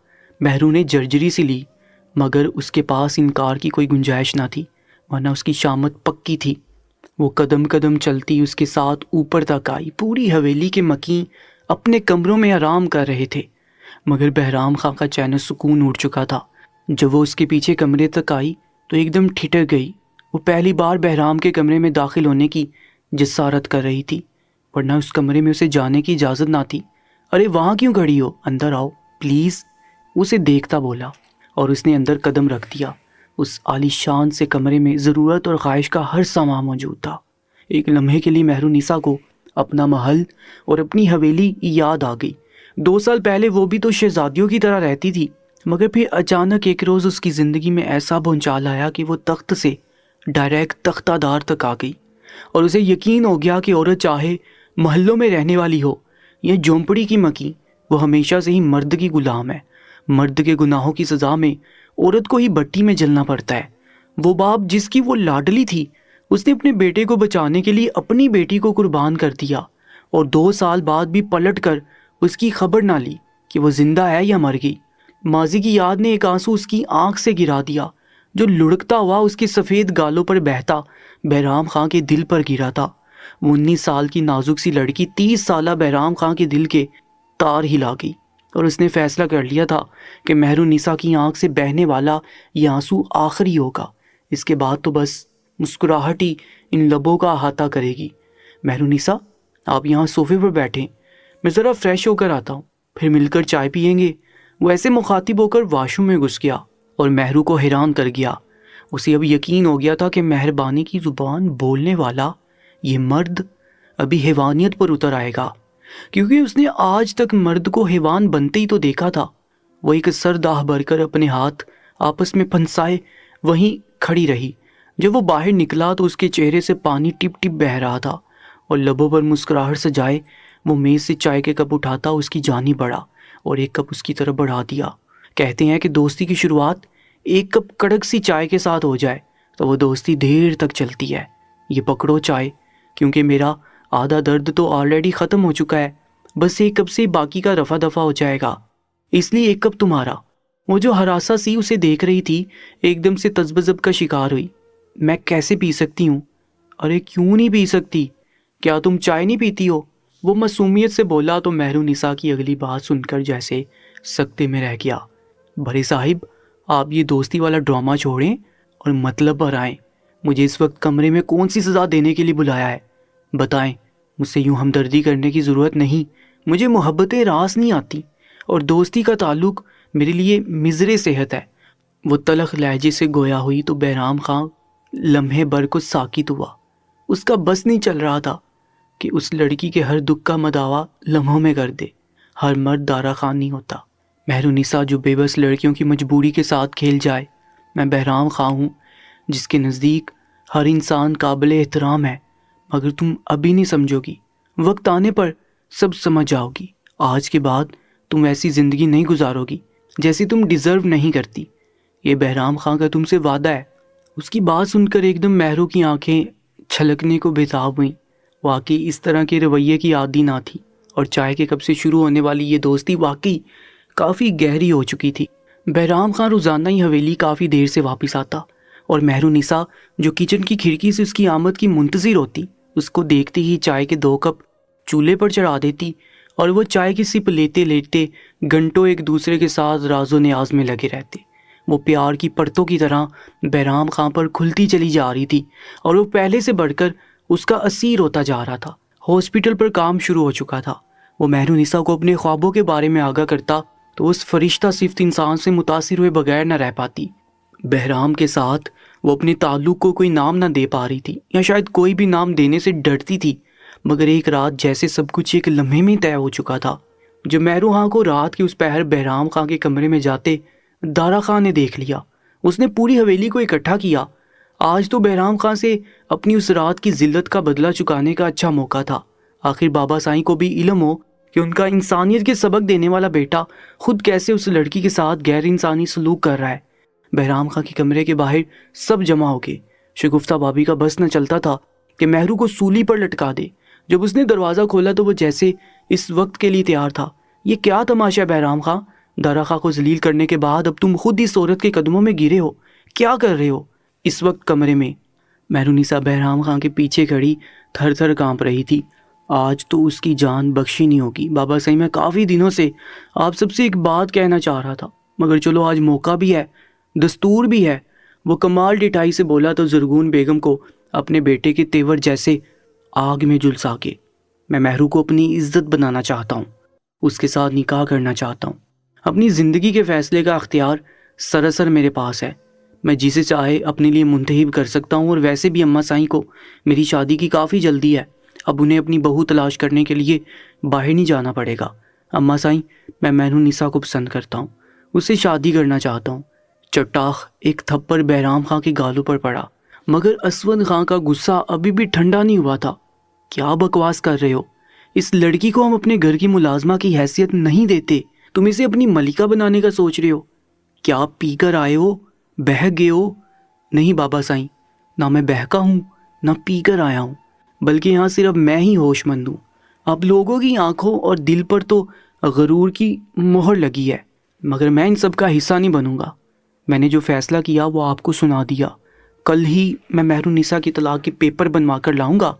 مہرو نے جرجری سی لی، مگر اس کے پاس انکار کی کوئی گنجائش نہ تھی، ورنہ اس کی شامت پکی تھی۔ وہ قدم قدم چلتی اس کے ساتھ اوپر تک آئی۔ پوری حویلی کے مکین اپنے کمروں میں آرام کر رہے تھے، مگر بہرام خان کا چین و سکون اڑ چکا تھا۔ جب وہ اس کے پیچھے کمرے تک آئی تو ایک دم ٹھٹک گئی۔ وہ پہلی بار بہرام کے کمرے میں داخل ہونے کی جسارت کر رہی تھی، ورنہ اس کمرے میں اسے جانے کی اجازت نہ تھی۔ ارے وہاں کیوں کھڑی ہو؟ اندر آؤ پلیز، اسے دیکھتا بولا، اور اس نے اندر قدم رکھ دیا۔ اس عالی شان سے کمرے میں ضرورت اور خواہش کا ہر سامان موجود تھا۔ ایک لمحے کے لیے مہرونیسا کو اپنا محل اور اپنی حویلی یاد آ گئی۔ 2 سال پہلے وہ بھی تو شہزادیوں کی طرح رہتی تھی، مگر پھر اچانک ایک روز اس کی زندگی میں ایسا بھونچال آیا کہ وہ تخت سے ڈائریکٹ تختہ دار تک آ گئی، اور اسے یقین ہو گیا کہ عورت چاہے محلوں میں رہنے والی ہو یا جھونپڑی کی مکی، وہ ہمیشہ سے ہی مرد کی غلام ہے۔ مرد کے گناہوں کی سزا میں عورت کو ہی بھٹی میں جلنا پڑتا ہے۔ وہ باپ جس کی وہ لاڈلی تھی، اس نے اپنے بیٹے کو بچانے کے لیے اپنی بیٹی کو قربان کر دیا، اور 2 سال بعد بھی پلٹ کر اس کی خبر نہ لی کہ وہ زندہ ہے یا مر گئی۔ ماضی کی یاد نے ایک آنسو اس کی آنکھ سے گرا دیا جو لڑکتا ہوا اس کے سفید گالوں پر بہتا بہرام خان کے دل پر گرا تھا۔ وہ 19 سال کی نازک سی لڑکی 30 سالہ بہرام خان کے دل کے تار ہلا گئی۔ اور اس نے فیصلہ کر لیا تھا کہ مہرالنساء کی آنکھ سے بہنے والا یہ آنسو آخری ہوگا۔ اس کے بعد تو بس مسکراہٹ ہی ان لبوں کا احاطہ کرے گی۔ مہرالنساء، آپ یہاں صوفے پر بیٹھیں، میں ذرا فریش ہو کر آتا ہوں، پھر مل کر چائے پئیں گے۔ وہ ایسے مخاطب ہو کر واش روم میں گھس گیا اور مہرو کو حیران کر گیا۔ اسے اب یقین ہو گیا تھا کہ مہربانی کی زبان بولنے والا یہ مرد ابھی حیوانیت پر اتر آئے گا، کیونکہ اس نے آج تک مرد کو حیوان بنتے ہی تو دیکھا تھا۔ وہ ایک سر داہ بھر کر اپنے ہاتھ آپس میں پھنسائے وہیں کھڑی رہی۔ جب وہ باہر نکلا تو اس کے چہرے سے پانی ٹپ ٹپ بہہ رہا تھا اور لبوں پر مسکراہٹ سجائے وہ میز سے چائے کے کپ اٹھاتا اس کی جانب بڑھا اور ایک کپ اس کی طرف بڑھا دیا۔ کہتے ہیں کہ دوستی کی شروعات ایک کپ کڑک سی چائے کے ساتھ ہو جائے تو وہ دوستی دیر تک چلتی ہے۔ یہ پکڑو چائے، کیونکہ میرا آدھا درد تو آلریڈی ختم ہو چکا ہے، بس ایک کپ سے باقی کا رفع دفع ہو جائے گا، اس لیے ایک کپ تمہارا۔ وہ جو ہراسا سی اسے دیکھ رہی تھی ایک دم سے تذبذب کا شکار ہوئی۔ میں کیسے پی سکتی ہوں؟ ارے کیوں نہیں پی سکتی؟ کیا تم چائے نہیں پیتی ہو؟ وہ معصومیت سے بولا تو مہرالنساء کی اگلی بات سن کر جیسے سکتے میں رہ گیا۔ بڑے صاحب، آپ یہ دوستی والا ڈرامہ چھوڑیں اور مطلب پر آئیں۔ مجھے اس وقت کمرے میں کون سی سزا دینے کے لیے بلایا ہے؟ بتائیں، مجھ سے یوں ہمدردی کرنے کی ضرورت نہیں، مجھے محبت راس نہیں آتی، اور دوستی کا تعلق میرے لیے مضر صحت ہے۔ وہ تلخ لہجے سے گویا ہوئی تو بہرام خان لمحے بھر کو ساکت ہوا۔ اس کا بس نہیں چل رہا تھا کہ اس لڑکی کے ہر دکھ کا مداوا لمحوں میں کر دے۔ ہر مرد دارا خان نہیں ہوتا۔ مہرالنساء جو بے بس لڑکیوں کی مجبوری کے ساتھ کھیل جائے، میں بہرام خان ہوں جس کے نزدیک ہر انسان قابل احترام ہے، مگر تم ابھی نہیں سمجھو گی، وقت آنے پر سب سمجھ جاؤ گی۔ آج کے بعد تم ایسی زندگی نہیں گزارو گی جیسی تم ڈیزرو نہیں کرتی، یہ بہرام خان کا تم سے وعدہ ہے۔ اس کی بات سن کر ایک دم مہرو کی آنکھیں چھلکنے کو بےتاب ہوئیں۔ واقعی اس طرح کے رویے کی عادی نہ تھی، اور چائے کے کپ سے شروع ہونے والی یہ دوستی واقعی کافی گہری ہو چکی تھی۔ بہرام خان روزانہ ہی حویلی کافی دیر سے واپس آتا اور مہرالنساء جو کچن کی کھڑکی سے اس کی آمد کی منتظر ہوتی، اس کو دیکھتے ہی چائے کے 2 کپ چولہے پر چڑھا دیتی اور وہ چائے کی سپ لیتے لیتے گھنٹوں ایک دوسرے کے ساتھ راز و نیاز میں لگے رہتے۔ وہ پیار کی پرتوں کی طرح بہرام خان پر کھلتی چلی جا رہی تھی اور وہ پہلے سے بڑھ کر اس کا اسیر ہوتا جا رہا تھا۔ ہاسپٹل پر کام شروع ہو چکا تھا۔ وہ مہرالنساء کو اپنے خوابوں کے بارے میں آگاہ کرتا تو اس فرشتہ صفت انسان سے متاثر ہوئے بغیر نہ رہ پاتی۔ بہرام کے ساتھ وہ اپنے تعلق کو کوئی نام نہ دے پا رہی تھی، یا شاید کوئی بھی نام دینے سے ڈرتی تھی، مگر ایک رات جیسے سب کچھ ایک لمحے میں طے ہو چکا تھا۔ جو مہرو خان کو رات کے اس پہر بہرام خان کے کمرے میں جاتے دارا خان نے دیکھ لیا، اس نے پوری حویلی کو اکٹھا کیا۔ آج تو بہرام خان سے اپنی اس رات کی ذلت کا بدلہ چکانے کا اچھا موقع تھا۔ آخر بابا سائیں کو بھی علم ہو کہ ان کا انسانیت کے سبق دینے والا بیٹا خود کیسے اس لڑکی کے ساتھ غیر انسانی سلوک کر رہا ہے۔ بہرام خان کے کمرے کے باہر سب جمع ہو گئے۔ شگفتہ بابی کا بس نہ چلتا تھا کہ مہرو کو سولی پر لٹکا دے۔ جب اس نے دروازہ کھولا تو وہ جیسے اس وقت کے لیے تیار تھا۔ یہ کیا تماشا ہے بہرام خان؟ دارا خان کو ذلیل کرنے کے بعد اب تم خود اس عورت کے قدموں میں گرے ہو، کیا کر رہے ہو اس وقت کمرے میں؟ مہرالنساء بہرام خان کے پیچھے کھڑی تھر تھر کانپ رہی تھی۔ آج تو اس کی جان بخشی نہیں ہوگی بابا صحیح، میں کافی دنوں سے آپ سب سے ایک بات کہنا چاہ رہا تھا، مگر چلو آج موقع بھی ہے، دستور بھی ہے۔ وہ کمال ڈٹائی سے بولا تو زرگون بیگم کو اپنے بیٹے کے تیور جیسے آگ میں جھلسا کے، میں مہرو کو اپنی عزت بنانا چاہتا ہوں، اس کے ساتھ نکاح کرنا چاہتا ہوں۔ اپنی زندگی کے فیصلے کا اختیار سراسر میرے پاس ہے، میں جسے چاہے اپنے لیے منتخب کر سکتا ہوں، اور ویسے بھی اماں سائیں کو میری شادی کی کافی جلدی ہے، اب انہیں اپنی بہو تلاش کرنے کے لیے باہر نہیں جانا پڑے گا۔ اماں سائیں، میں مہرالنساء کو پسند کرتا ہوں، اسے شادی کرنا چاہتا ہوں۔ چٹاخ ایک تھپڑ بہرام خان کے گالوں پر پڑا، مگر اسود خان کا غصہ ابھی بھی ٹھنڈا نہیں ہوا تھا۔ کیا بکواس کر رہے ہو؟ اس لڑکی کو ہم اپنے گھر کی ملازمہ کی حیثیت نہیں دیتے، تم اسے اپنی ملکہ بنانے کا سوچ رہے ہو؟ کیا آپ پی کر آئے ہو؟ بہک گئے ہو؟ نہیں بابا سائیں، نہ میں بہکا ہوں نہ پی کر آیا ہوں، بلکہ یہاں صرف میں ہی ہوش مند ہوں۔ آپ لوگوں کی آنکھوں اور دل پر تو غرور کی مہر لگی ہے، مگر میں ان سب کا حصہ نہیں بنوں گا۔ میں نے جو فیصلہ کیا وہ آپ کو سنا دیا۔ کل ہی میں مہرالنساء کی طلاق کے پیپر بنوا کر لاؤں گا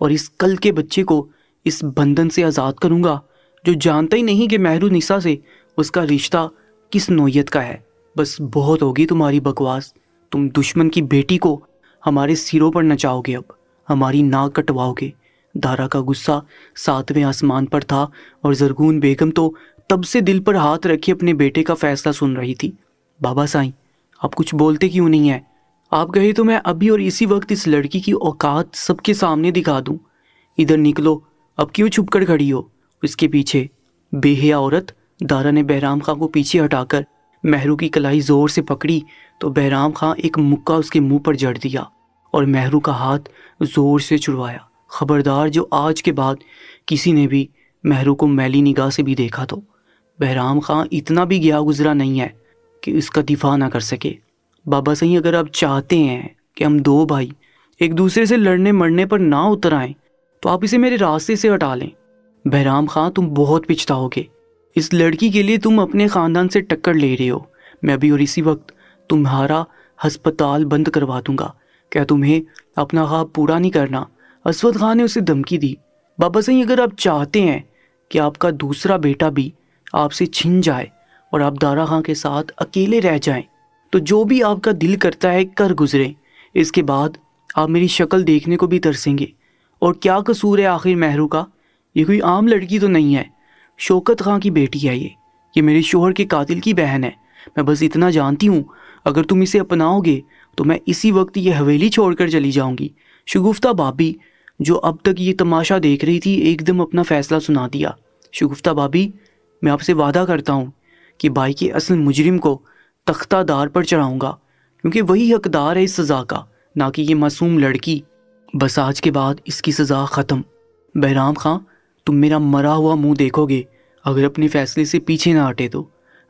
اور اس کل کے بچے کو اس بندھن سے آزاد کروں گا جو جانتا ہی نہیں کہ مہر النساء سے اس کا رشتہ کس نوعیت کا ہے۔ بس بہت ہوگی تمہاری بکواس، تم دشمن کی بیٹی کو ہمارے سروں پر نچاؤ گے، اب ہماری ناک کٹواؤ گے۔ دارا کا غصہ 7ویں آسمان پر تھا اور زرگون بیگم تو تب سے دل پر ہاتھ رکھے اپنے بیٹے کا فیصلہ سن رہی تھی۔ بابا سائیں، آپ کچھ بولتے کیوں نہیں ہیں؟ آپ کہے تو میں ابھی اور اسی وقت اس لڑکی کی اوقات سب کے سامنے دکھا دوں۔ ادھر نکلو، اب کیوں چھپ کر کھڑی ہو؟ اس کے پیچھے بے حیا عورت۔ دارا نے بہرام خان کو پیچھے ہٹا کر مہرو کی کلائی زور سے پکڑی تو بہرام خان ایک مکہ اس کے منہ پر جڑ دیا اور مہرو کا ہاتھ زور سے چھڑوایا۔ خبردار، جو آج کے بعد کسی نے بھی مہرو کو میلی نگاہ سے بھی دیکھا تو بہرام خان اتنا بھی گیا گزرا نہیں ہے کہ اس کا دفاع نہ کر سکے۔ بابا صحیح، اگر آپ چاہتے ہیں کہ ہم دو بھائی ایک دوسرے سے لڑنے مرنے پر نہ اتر آئیں تو آپ اسے میرے راستے سے ہٹا لیں۔ بہرام خان، تم بہت پچھتاؤ گے، اس لڑکی کے لیے تم اپنے خاندان سے ٹکر لے رہے ہو۔ میں ابھی اور اسی وقت تمہارا ہسپتال بند کروا دوں گا۔ کیا تمہیں اپنا خواب پورا نہیں کرنا؟ اسود خان نے اسے دھمکی دی۔ بابا صحیح، اگر آپ چاہتے ہیں کہ آپ کا دوسرا بیٹا بھی آپ سے چھن جائے اور آپ دارا خان کے ساتھ اکیلے رہ جائیں تو جو بھی آپ کا دل کرتا ہے کر گزریں۔ اس کے بعد آپ میری شکل دیکھنے کو بھی ترسیں گے۔ اور کیا قصور ہے آخر مہرو کا؟ یہ کوئی عام لڑکی تو نہیں ہے، شوکت خان کی بیٹی ہے یہ میرے شوہر کے قاتل کی بہن ہے۔ میں بس اتنا جانتی ہوں، اگر تم اسے اپناؤ گے تو میں اسی وقت یہ حویلی چھوڑ کر چلی جاؤں گی۔ شگفتہ بھابی، جو اب تک یہ تماشا دیکھ رہی تھی، ایک دم اپنا فیصلہ سنا دیا۔ شگفتہ بھابی، میں آپ سے وعدہ کرتا ہوں کہ بھائی کے اصل مجرم کو تختہ دار پر چڑھاؤں گا، کیونکہ وہی حقدار ہے اس سزا کا، نہ کہ یہ معصوم لڑکی۔ بس آج کے بعد اس کی سزا ختم۔ بہرام خان، تم میرا مرا ہوا منہ دیکھو گے اگر اپنے فیصلے سے پیچھے نہ ہٹے تو۔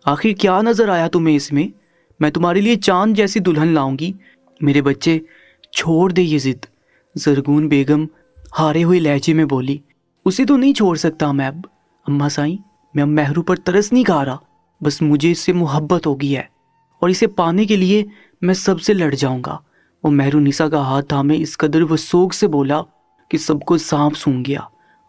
آخر کیا نظر آیا تمہیں اس میں؟ میں تمہارے لیے چاند جیسی دلہن لاؤں گی۔ میرے بچے، چھوڑ دے یہ ضد۔ زرگون بیگم ہارے ہوئے لہجے میں بولی۔ اسے تو نہیں چھوڑ سکتا میں اب۔ اماں سائیں، میں اب مہرو پر ترس نہیں کھا رہا، بس مجھے اس سے محبت ہو گئی ہے اور اسے پانے کے لیے میں سب سے لڑ جاؤں گا۔ وہ مہر النساء کا ہاتھ تھامے اس قدر وہ سوگ سے بولا کہ سب کو سانپ سونگ گیا۔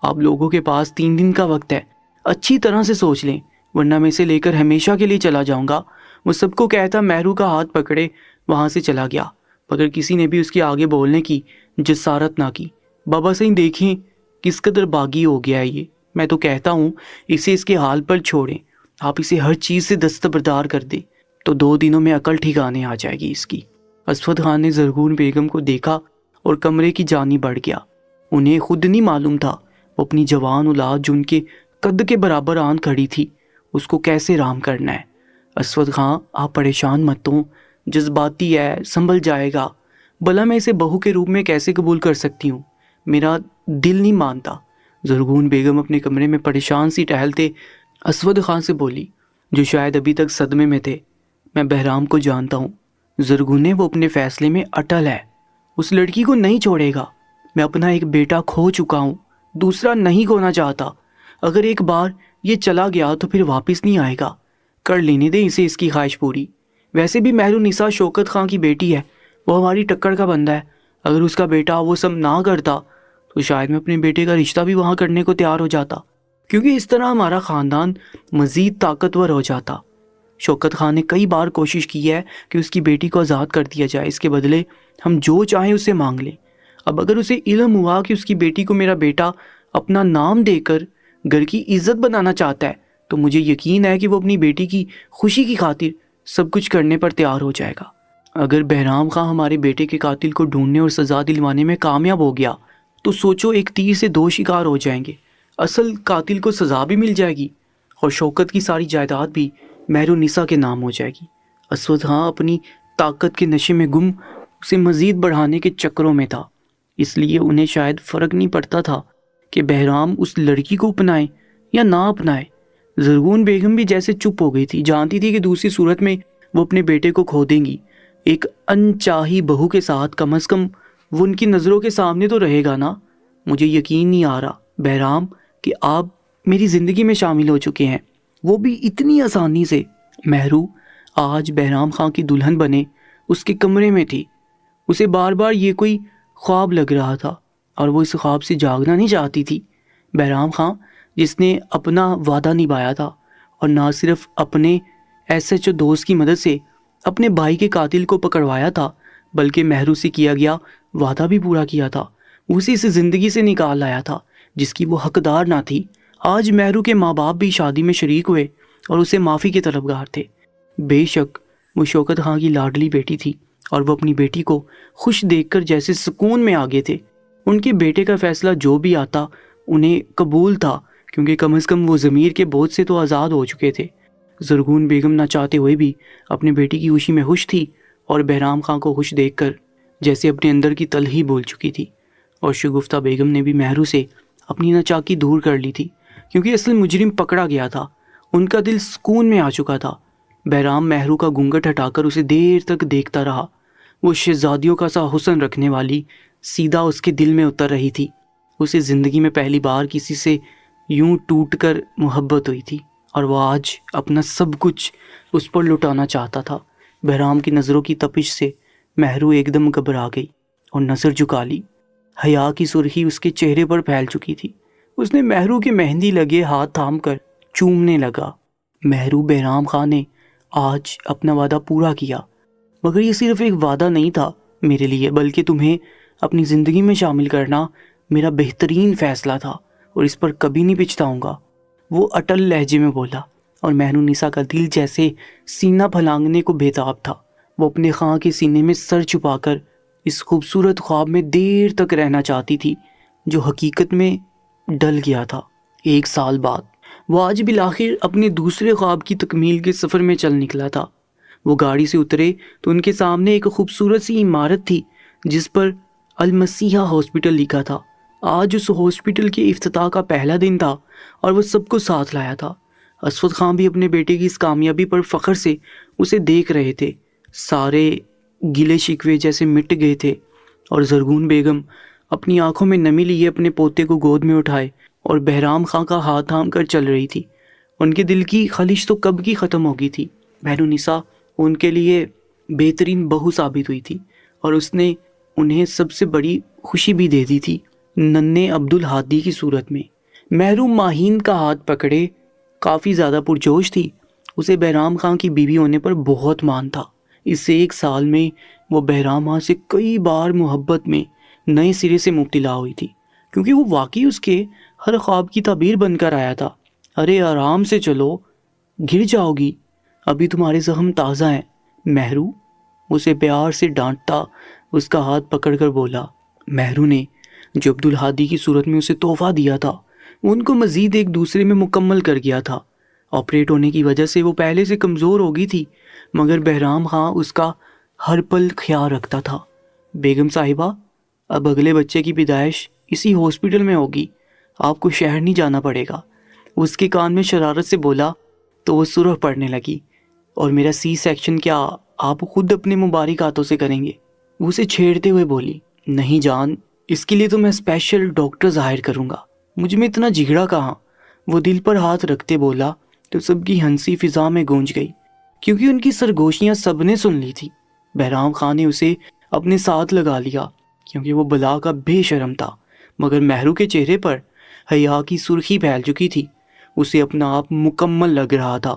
آپ لوگوں کے پاس 3 دن کا وقت ہے، اچھی طرح سے سوچ لیں، ورنہ میں اسے لے کر ہمیشہ کے لیے چلا جاؤں گا۔ وہ سب کو کہتا مہرو کا ہاتھ پکڑے وہاں سے چلا گیا، مگر کسی نے بھی اس کے آگے بولنے کی جسارت نہ کی۔ بابا صحیح دیکھیں کس قدر باغی ہو گیا ہے یہ۔ میں تو کہتا ہوں اسے اس کے حال پر چھوڑیں، آپ اسے ہر چیز سے دستبردار کر دیں تو 2 دنوں میں عقل ٹھکانے آ جائے گی اس کی۔ اسود خان نے زرگون بیگم کو دیکھا اور کمرے کی جانب بڑھ گیا۔ انہیں خود نہیں معلوم تھا وہ اپنی جوان اولاد جو ان کے قد کے برابر آن کھڑی تھی اس کو کیسے رام کرنا ہے۔ اسود خان، آپ پریشان مت ہوں، جذباتی ہے، سنبھل جائے گا۔ بھلا میں اسے بہو کے روپ میں کیسے قبول کر سکتی ہوں؟ میرا دل نہیں مانتا۔ زرگون بیگم اپنے کمرے میں پریشان سی ٹہلتے اسود خان سے بولی، جو شاید ابھی تک صدمے میں تھے۔ میں بہرام کو جانتا ہوں زرگونے، وہ اپنے فیصلے میں اٹل ہے، اس لڑکی کو نہیں چھوڑے گا۔ میں اپنا ایک بیٹا کھو چکا ہوں، دوسرا نہیں کھونا چاہتا۔ اگر ایک بار یہ چلا گیا تو پھر واپس نہیں آئے گا۔ کر لینے دیں اسے اس کی خواہش پوری۔ ویسے بھی مہر النساء شوکت خان کی بیٹی ہے، وہ ہماری ٹکر کا بندہ ہے۔ اگر اس کا بیٹا وہ سب نہ کرتا تو شاید میں اپنے بیٹے کا رشتہ بھی وہاں کرنے کو تیار ہو جاتا، کیونکہ اس طرح ہمارا خاندان مزید طاقتور ہو جاتا۔ شوکت خان نے کئی بار کوشش کی ہے کہ اس کی بیٹی کو آزاد کر دیا جائے، اس کے بدلے ہم جو چاہیں اسے مانگ لیں۔ اب اگر اسے علم ہوا کہ اس کی بیٹی کو میرا بیٹا اپنا نام دے کر گھر کی عزت بنانا چاہتا ہے تو مجھے یقین ہے کہ وہ اپنی بیٹی کی خوشی کی خاطر سب کچھ کرنے پر تیار ہو جائے گا۔ اگر بہرام خان ہمارے بیٹے کے قاتل کو ڈھونڈنے اور سزا دلوانے میں کامیاب ہو گیا تو سوچو، ایک تیر سے 2 شکار ہو جائیں گے۔ اصل قاتل کو سزا بھی مل جائے گی اور شوکت کی ساری جائیداد بھی مہر النساء کے نام ہو جائے گی۔ اسود خان اپنی طاقت کے نشے میں گم اسے مزید بڑھانے کے چکروں میں تھا، اس لیے انہیں شاید فرق نہیں پڑتا تھا کہ بہرام اس لڑکی کو اپنائے یا نہ اپنائے۔ زرگون بیگم بھی جیسے چپ ہو گئی تھی، جانتی تھی کہ دوسری صورت میں وہ اپنے بیٹے کو کھو دیں گی۔ ایک انچاہی بہو کے ساتھ کم از کم وہ ان کی نظروں کے سامنے تو رہے گا نا۔ مجھے یقین نہیں آ رہا بہرام کہ آپ میری زندگی میں شامل ہو چکے ہیں، وہ بھی اتنی آسانی سے۔ مہرو آج بہرام خان کی دلہن بنے اس کے کمرے میں تھی، اسے بار بار یہ کوئی خواب لگ رہا تھا اور وہ اس خواب سے جاگنا نہیں چاہتی تھی۔ بہرام خان، جس نے اپنا وعدہ نبھایا تھا، اور نہ صرف اپنے SHO دوست کی مدد سے اپنے بھائی کے قاتل کو پکڑوایا تھا، بلکہ مہرو سے کیا گیا وعدہ بھی پورا کیا تھا، اسی سے زندگی سے نکال لایا تھا جس کی وہ حقدار نہ تھی۔ آج مہرو کے ماں باپ بھی شادی میں شریک ہوئے اور اسے معافی کے طلبگار تھے۔ بے شک وہ شوکت خان کی لاڈلی بیٹی تھی، اور وہ اپنی بیٹی کو خوش دیکھ کر جیسے سکون میں آگے تھے۔ ان کے بیٹے کا فیصلہ جو بھی آتا انہیں قبول تھا، کیونکہ کم از کم وہ ضمیر کے بوجھ سے تو آزاد ہو چکے تھے۔ زرغون بیگم نہ چاہتے ہوئے بھی اپنے بیٹی کی خوشی میں خوش تھی، اور بہرام خان کو خوش دیکھ کر جیسے اپنے اندر کی تلخی بول چکی تھی۔ اور شگفتہ بیگم نے بھی مہرو سے اپنی ناچاکی دور کر لی تھی، کیونکہ اصل مجرم پکڑا گیا تھا۔ ان کا دل سکون میں آ چکا تھا۔ بہرام مہرو کا گھونگھٹ ہٹا کر اسے دیر تک دیکھتا رہا۔ وہ شہزادیوں کا سا حسن رکھنے والی سیدھا اس کے دل میں اتر رہی تھی۔ اسے زندگی میں پہلی بار کسی سے یوں ٹوٹ کر محبت ہوئی تھی، اور وہ آج اپنا سب کچھ اس پر لٹانا چاہتا تھا۔ بہرام کی نظروں کی تپش سے مہرو ایک دم گھبرا گئی اور نظر جھکا لی۔ حیا کی سرخی اس کے چہرے پر پھیل چکی تھی۔ اس نے مہرو کے مہندی لگے ہاتھ تھام کر چومنے لگا۔ مہرو، بہرام خان نے آج اپنا وعدہ پورا کیا، مگر یہ صرف ایک وعدہ نہیں تھا میرے لیے، بلکہ تمہیں اپنی زندگی میں شامل کرنا میرا بہترین فیصلہ تھا، اور اس پر کبھی نہیں پچھتاؤں گا، وہ اٹل لہجے میں بولا۔ اور مہرو نسا کا دل جیسے سینہ پھلانگنے کو بےتاب تھا۔ وہ اپنے خاں کے سینے میں سر چھپا کر اس خوبصورت خواب میں دیر تک رہنا چاہتی تھی جو حقیقت میں ڈل گیا تھا۔ 1 سال بعد وہ آج بالآخر اپنے دوسرے خواب کی تکمیل کے سفر میں چل نکلا تھا۔ وہ گاڑی سے اترے تو ان کے سامنے ایک خوبصورت سی عمارت تھی جس پر المسیحہ ہاسپٹل لکھا تھا۔ آج اس ہاسپٹل کے افتتاح کا پہلا دن تھا، اور وہ سب کو ساتھ لایا تھا۔ اسود خان بھی اپنے بیٹے کی اس کامیابی پر فخر سے اسے دیکھ رہے تھے۔ سارے گلے شکوے جیسے مٹ گئے تھے، اور زرغون بیگم اپنی آنکھوں میں نمی لیے اپنے پوتے کو گود میں اٹھائے اور بہرام خان کا ہاتھ تھام کر چل رہی تھی۔ ان کے دل کی خلش تو کب کی ختم ہو گئی تھی۔ بہنو نسا ان کے لیے بہترین بہو ثابت ہوئی تھی، اور اس نے انہیں سب سے بڑی خوشی بھی دے دی تھی ننھے عبدالہادی کی صورت میں۔ مہرو ماہین کا ہاتھ پکڑے کافی زیادہ پرجوش تھی۔ اسے بہرام خان کی بیوی ہونے پر بہت مان تھا۔ اس 1 سال میں وہ بہرام خان سے کئی بار محبت میں نئے سرے سے مبتلا ہوئی تھی، کیونکہ وہ واقعی اس کے ہر خواب کی تعبیر بن کر آیا تھا۔ ارے آرام سے چلو، گر جاؤ گی، ابھی تمہارے زخم تازہ ہیں۔ مہرو اسے پیار سے ڈانٹتا اس کا ہاتھ پکڑ کر بولا۔ مہرو نے جو عبدالہادی کی صورت میں اسے تحفہ دیا تھا وہ ان کو مزید ایک دوسرے میں مکمل کر گیا تھا۔ آپریٹ ہونے کی وجہ سے وہ پہلے سے کمزور ہو گئی تھی، مگر بہرام خان اس کا ہر پل خیال رکھتا تھا۔ بیگم صاحبہ، اب اگلے بچے کی پیدائش اسی ہاسپٹل میں ہوگی، آپ کو شہر نہیں جانا پڑے گا۔ اس کے کان میں شرارت سے بولا تو وہ سرخ پڑنے لگی۔ اور میرا سی سیکشن کیا آپ خود اپنے مبارک ہاتھوں سے کریں گے؟ وہ اسے چھیڑتے ہوئے بولی۔ نہیں جان، اس کے لیے تو میں اسپیشل ڈاکٹر ظاہر کروں گا، مجھ میں اتنا جگڑا کہاں۔ وہ دل پر ہاتھ رکھتے بولا تو سب کی ہنسی فضا میں گونج گئی، کیونکہ ان کی سرگوشیاں سب نے سن لی تھی۔ بہرام خان نے اسے اپنے ساتھ لگا لیا کیونکہ وہ بلا کا بے شرم تھا، مگر مہرو کے چہرے پر حیا کی سرخی پھیل چکی تھی۔ اسے اپنا آپ مکمل لگ رہا تھا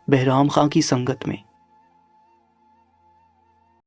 بہرام خان کی سنگت میں۔